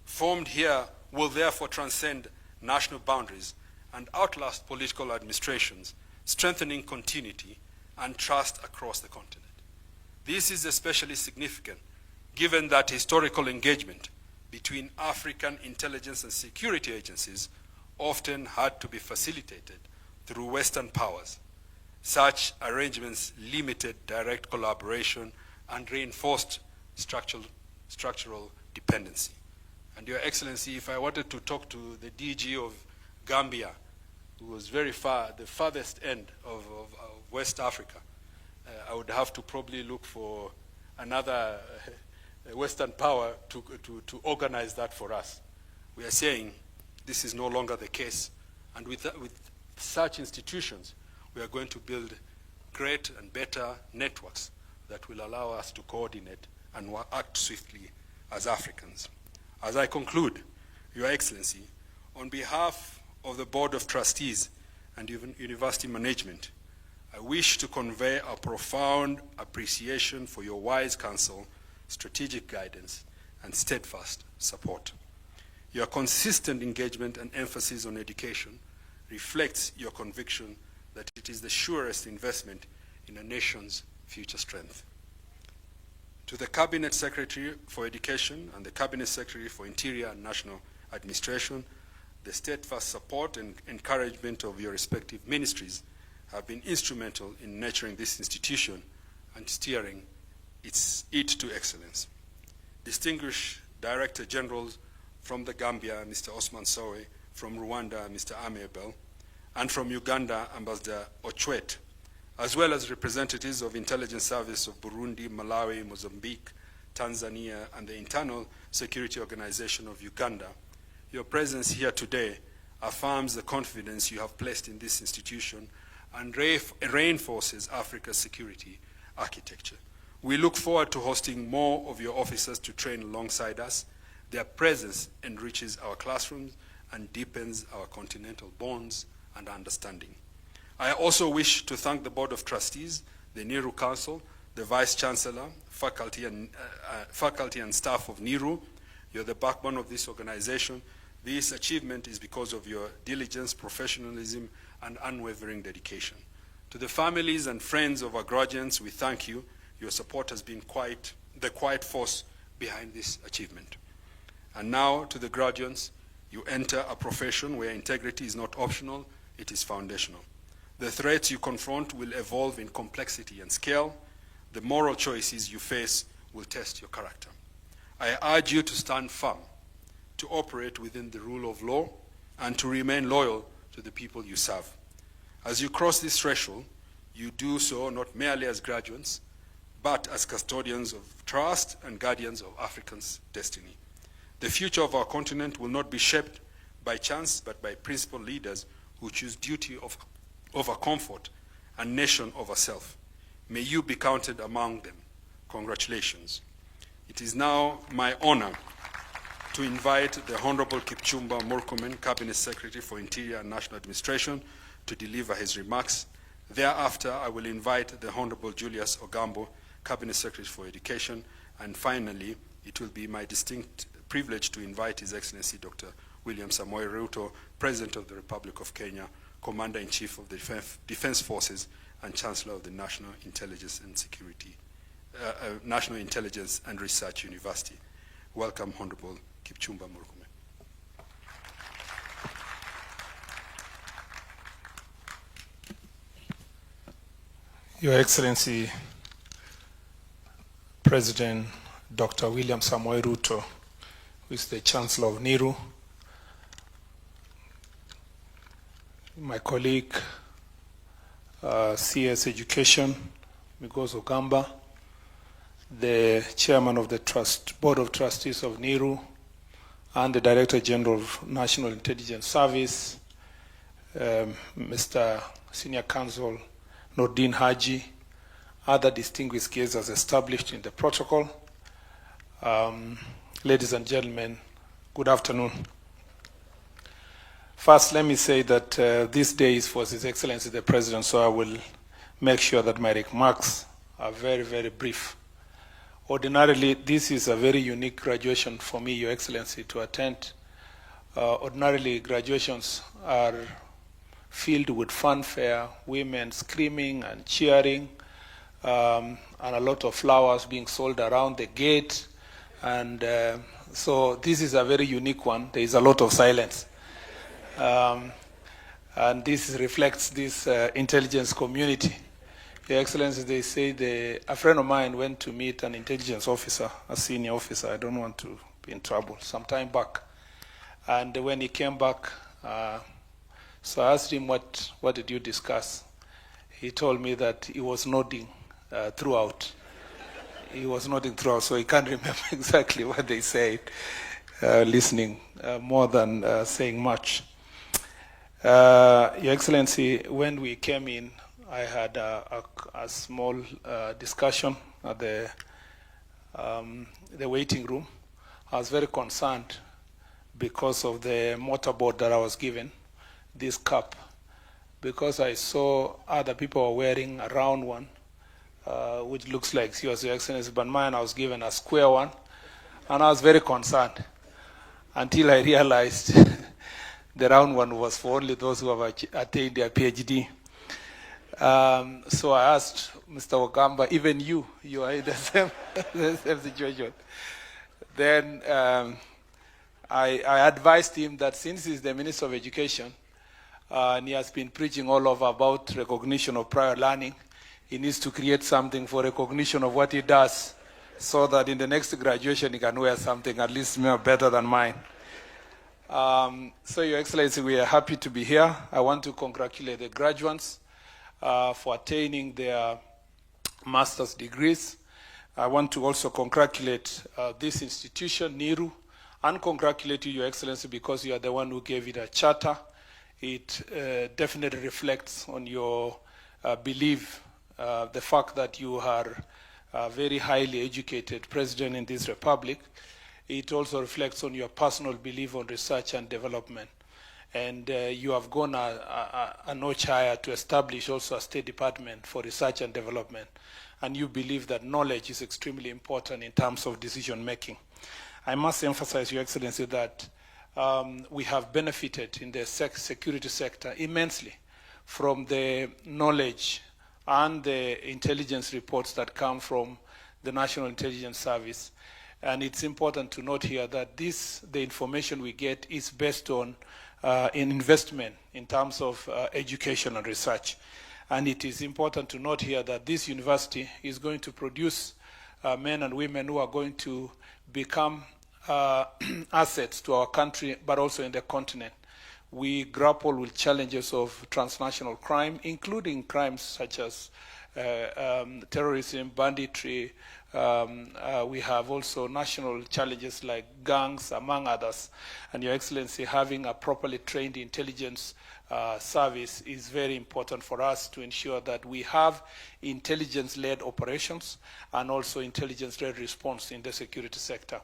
formed here will therefore transcend national boundaries and outlast political administrations, strengthening continuity and trust across the continent. This is especially significant given that historical engagement between African intelligence and security agencies often had to be facilitated through Western powers. Such arrangements limited direct collaboration and reinforced structural dependency. And Your Excellency, if I wanted to talk to the DG of Gambia, who was very far, the farthest end of West Africa, I would have to probably look for another Western power to organize that for us. We are saying this is no longer the case, and with such institutions, we are going to build great and better networks that will allow us to coordinate and act swiftly as Africans. As I conclude, Your Excellency, on behalf of the Board of Trustees and University Management, I wish to convey a profound appreciation for your wise counsel, strategic guidance, and steadfast support. Your consistent engagement and emphasis on education reflects your conviction that it is the surest investment in a nation's future strength. To the Cabinet Secretary for Education and the Cabinet Secretary for Interior and National Administration, the steadfast support and encouragement of your respective ministries have been instrumental in nurturing this institution and steering it to excellence. Distinguished Director Generals from the Gambia, Mr. Osman Sowe, from Rwanda, Mr. Amiabel, and from Uganda, Ambassador Ochwet, as well as representatives of Intelligence Service of Burundi, Malawi, Mozambique, Tanzania, and the Internal Security Organization of Uganda, your presence here today affirms the confidence you have placed in this institution and reinforces Africa's security architecture. We look forward to hosting more of your officers to train alongside us. Their presence enriches our classrooms and deepens our continental bonds and understanding. I also wish to thank the Board of Trustees, the NIRU Council, the Vice Chancellor, faculty and staff of NIRU. You're the backbone of this organization. This achievement is because of your diligence, professionalism, and unwavering dedication. To the families and friends of our graduates, we thank you. Your support has been the quiet force behind this achievement. And now, to the graduates, you enter a profession where integrity is not optional, it is foundational. The threats you confront will evolve in complexity and scale. The moral choices you face will test your character. I urge you to stand firm, to operate within the rule of law, and to remain loyal to the people you serve. As you cross this threshold, you do so not merely as graduates, but as custodians of trust and guardians of Africans' destiny. The future of our continent will not be shaped by chance, but by principled leaders who choose duty over comfort and nation over self. May you be counted among them. Congratulations. It is now my honor to invite the Honorable Kipchumba Murkomen, Cabinet Secretary for Interior and National Administration, to deliver his remarks. Thereafter, I will invite the Honorable Julius Ogambo, Cabinet Secretary for Education, and finally, it will be my distinct privilege to invite His Excellency Dr. William Samoei Ruto, President of the Republic of Kenya, Commander-in-Chief of the Defense Forces, and Chancellor of the National Intelligence and Research University. Welcome, Honorable Kipchumba Murkomen. Your Excellency, President Dr. William Samoei Ruto, who is the Chancellor of NIRU, my colleague, CS Education, Migos Ogamba, the chairman of the Board of Trustees of NIRU, and the Director General of National Intelligence Service, Mr. Senior Counsel Nordin Haji, other distinguished guests as established in the protocol. Ladies and gentlemen, good afternoon. First, let me say that this day is for His Excellency the President, so I will make sure that my remarks are very, very brief. Ordinarily, this is a very unique graduation for me, Your Excellency, to attend. Ordinarily, graduations are filled with fanfare, women screaming and cheering, and a lot of flowers being sold around the gate. And so this is a very unique one. There is a lot of silence. And this reflects this intelligence community. Your Excellency, they say a friend of mine went to meet an intelligence officer, a senior officer, I don't want to be in trouble, some time back. And when he came back, so I asked him, what did you discuss? He told me that he was nodding throughout. He was nodding throughout, so he can't remember exactly what they said, listening more than saying much. Your Excellency, when we came in, I had a small discussion at the waiting room. I was very concerned because of the motorboat that I was given, this cap, because I saw other people were wearing a round one, which looks like yours, Your Excellency, but mine I was given a square one, and I was very concerned until I realized the round one was for only those who have attained their PhD. So I asked Mr. Wakamba, even you are in the same situation. Then I advised him that since he's the Minister of Education, and he has been preaching all over about recognition of prior learning, he needs to create something for recognition of what he does, so that in the next graduation he can wear something at least more better than mine. So Your Excellency, we are happy to be here. I want to congratulate the graduates for attaining their master's degrees. I want to also congratulate this institution, NIRU, and congratulate you, Your Excellency, because you are the one who gave it a charter. It definitely reflects on your belief, the fact that you are a very highly educated president in this republic. It also reflects on your personal belief on research and development. And you have gone a notch higher to establish also a State Department for Research and Development. And you believe that knowledge is extremely important in terms of decision making. I must emphasize, Your Excellency, that we have benefited in the security sector immensely from the knowledge and the intelligence reports that come from the National Intelligence Service. And it's important to note here that the information we get is based on in investment in terms of education and research. And it is important to note here that this university is going to produce men and women who are going to become assets to our country, but also in the continent. We grapple with challenges of transnational crime, including crimes such as terrorism, banditry. We have also national challenges like gangs, among others. And Your Excellency, having a properly trained intelligence service is very important for us to ensure that we have intelligence-led operations and also intelligence-led response in the security sector.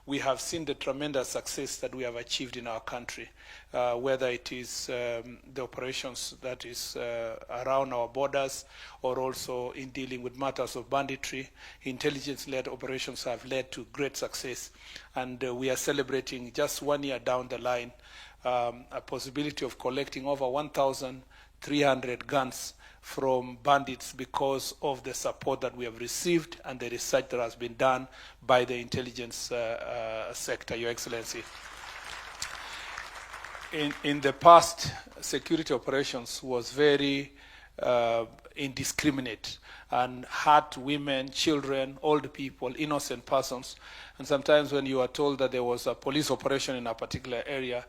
We have seen the tremendous success that we have achieved in our country, whether it is the operations that is around our borders or also in dealing with matters of banditry. Intelligence-led operations have led to great success. And we are celebrating just 1 year down the line a possibility of collecting over 1,300 guns from bandits because of the support that we have received and the research that has been done by the intelligence sector, Your Excellency. In the past, security operations was very indiscriminate and hurt women, children, old people, innocent persons. And sometimes when you are told that there was a police operation in a particular area,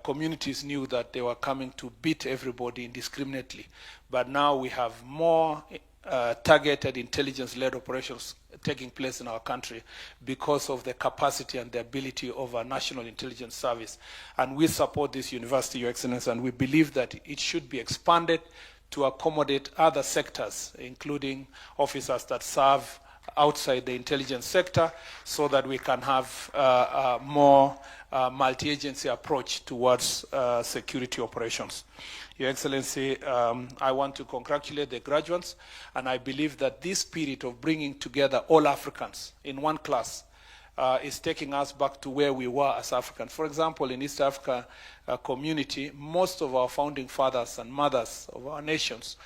communities knew that they were coming to beat everybody indiscriminately. But now we have more targeted intelligence-led operations taking place in our country because of the capacity and the ability of our National Intelligence Service. And we support this university, Your Excellency, and we believe that it should be expanded to accommodate other sectors, including officers that serve outside the intelligence sector, so that we can have a more multi-agency approach towards security operations. Your Excellency, I want to congratulate the graduates, and I believe that this spirit of bringing together all Africans in one class is taking us back to where we were as Africans. For example, in East Africa community, most of our founding fathers and mothers of our nations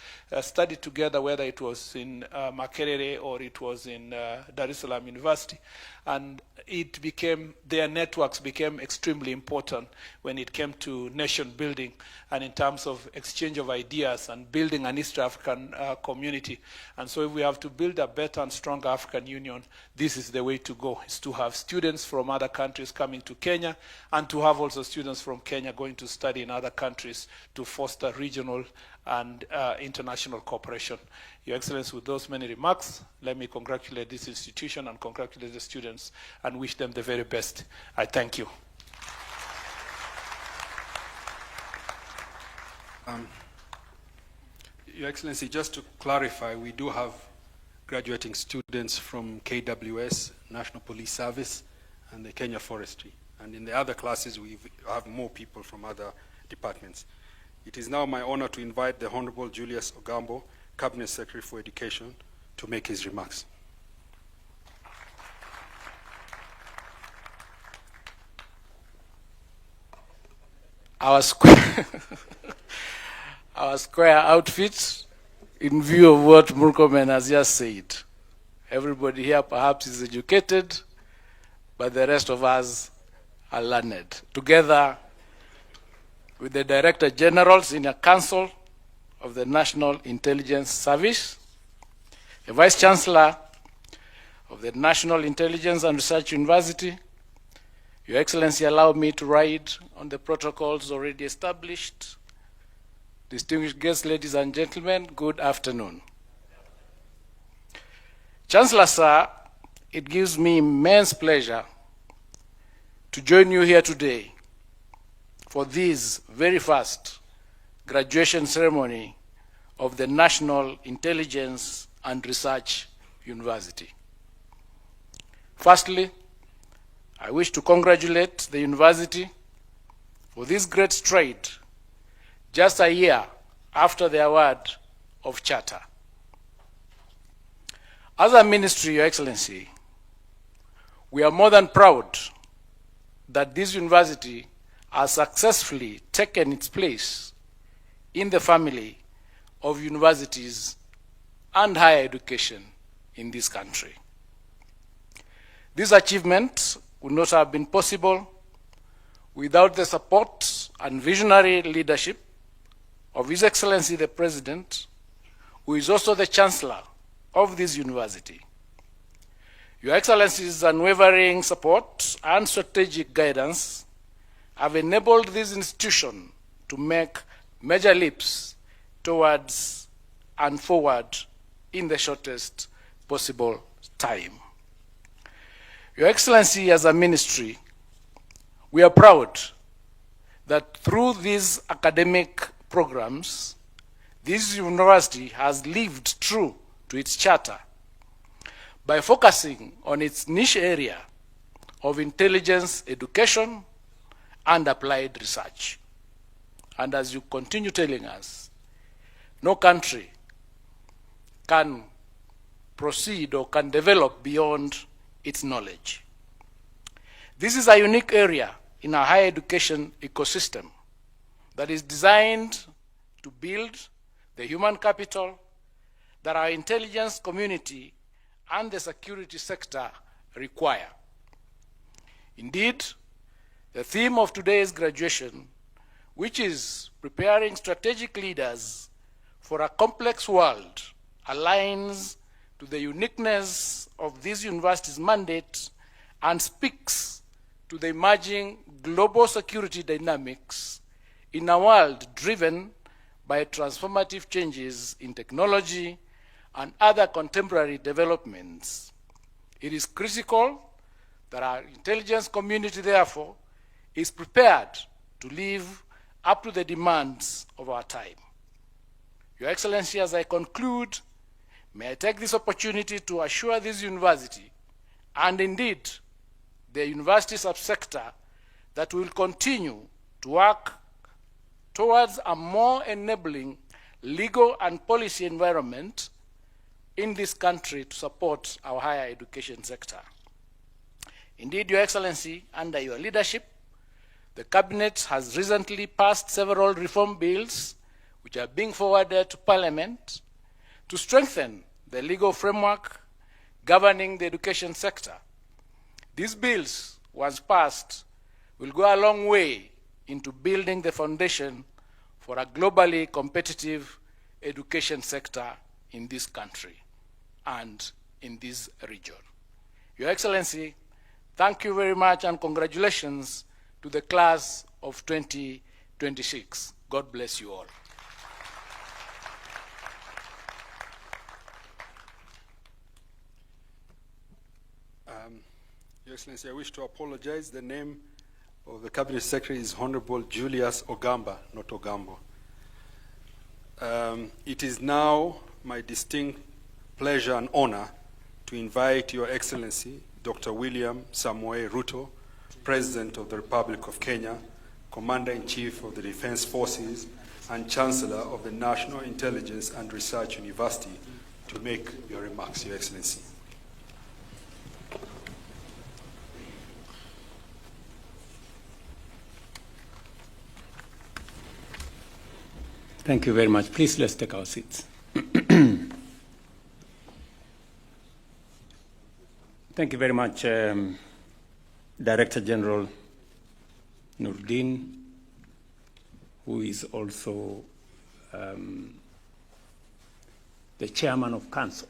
studied together, whether it was in Makerere or it was in Dar es Salaam University. And it became, their networks became extremely important when it came to nation building and in terms of exchange of ideas and building an East African community. And so if we have to build a better and stronger African Union, this is the way to go, is to have students from other countries coming to Kenya and to have also students from Kenya going to study in other countries to foster regional and international cooperation. Your Excellency, with those many remarks, let me congratulate this institution and congratulate the students and wish them the very best. I thank you. Your Excellency, just to clarify, we do have graduating students from KWS, National Police Service, and the Kenya Forestry. And in the other classes, we have more people from other departments. It is now my honor to invite the Honorable Julius Ogambo, Cabinet Secretary for Education, to make his remarks. Our square, our square outfit, in view of what Murkomen has just said. Everybody here perhaps is educated, but the rest of us are learned. Together with the Director General, Senior Council of the National Intelligence Service, the Vice Chancellor of the National Intelligence and Research University, Your Excellency, allow me to ride on the protocols already established. Distinguished guests, ladies and gentlemen, good afternoon. Chancellor, sir, it gives me immense pleasure to join you here today for this very first graduation ceremony of the National Intelligence and Research University. Firstly, I wish to congratulate the university for this great stride just a year after the award of charter. As a ministry, Your Excellency, we are more than proud that this university has successfully taken its place in the family of universities and higher education in this country. This achievement would not have been possible without the support and visionary leadership of His Excellency the President, who is also the Chancellor of this university. Your Excellency's unwavering support and strategic guidance have enabled this institution to make major leaps towards and forward in the shortest possible time. Your Excellency, as a ministry, we are proud that through these academic programs, this university has lived true to its charter by focusing on its niche area of intelligence education and applied research. And as you continue telling us, no country can proceed or can develop beyond its knowledge. This is a unique area in our higher education ecosystem that is designed to build the human capital that our intelligence community and the security sector require. Indeed, the theme of today's graduation, which is preparing strategic leaders for a complex world, aligns to the uniqueness of this university's mandate and speaks to the emerging global security dynamics in a world driven by transformative changes in technology and other contemporary developments. It is critical that our intelligence community, therefore, is prepared to live up to the demands of our time. Your Excellency, as I conclude, may I take this opportunity to assure this university, and indeed the university subsector, that we will continue to work towards a more enabling legal and policy environment in this country to support our higher education sector. Indeed, Your Excellency, under your leadership, the Cabinet has recently passed several reform bills which are being forwarded to Parliament to strengthen the legal framework governing the education sector. These bills, once passed, will go a long way into building the foundation for a globally competitive education sector in this country and in this region. Your Excellency, thank you very much and congratulations to the class of 2026. God bless you all. Your Excellency, I wish to apologize. The name of the Cabinet Secretary is Honorable Julius Ogamba, not Ogambo. It is now my distinct pleasure and honor to invite Your Excellency, Dr. William Samoei Ruto, President of the Republic of Kenya, Commander-in-Chief of the Defense Forces, and Chancellor of the National Intelligence and Research University, to make your remarks, Your Excellency. Thank you very much. Please, let's take our seats. Thank you very much, Director General Nurdin, who is also the Chairman of Council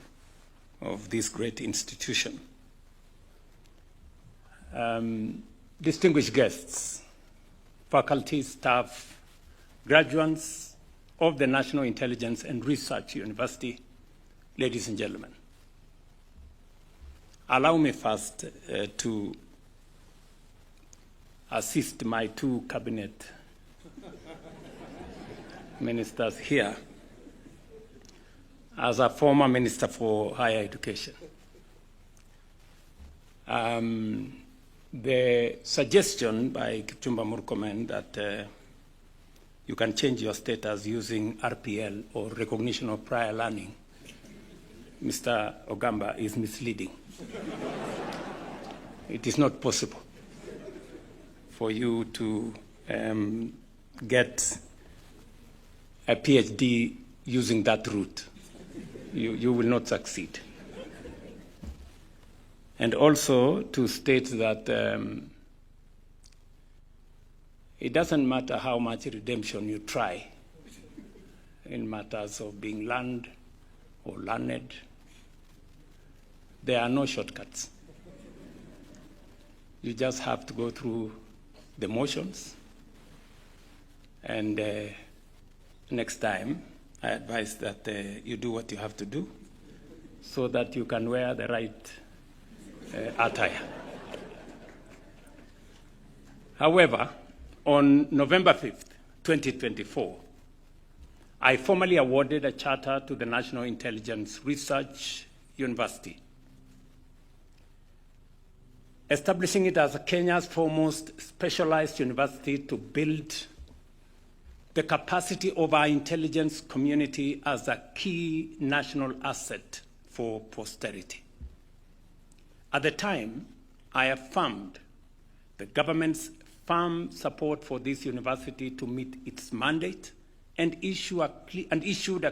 of this great institution. Distinguished guests, faculty, staff, graduates of the National Intelligence and Research University, ladies and gentlemen. Allow me first to assist my two cabinet ministers here as a former Minister for Higher Education. The suggestion by Kipchumba Murkomen that you can change your status using RPL or recognition of prior learning, Mr. Ogamba, is misleading. It is not possible for you to get a PhD using that route. You will not succeed. And also to state that it doesn't matter how much redemption you try in matters of being learned or learned. There are no shortcuts. You just have to go through the motions. And next time, I advise that you do what you have to do so that you can wear the right attire. However, on November 5th, 2024, I formally awarded a charter to the National Intelligence Research University, establishing it as Kenya's foremost specialized university to build the capacity of our intelligence community as a key national asset for posterity. At the time, I affirmed the government's firm support for this university to meet its mandate and issued a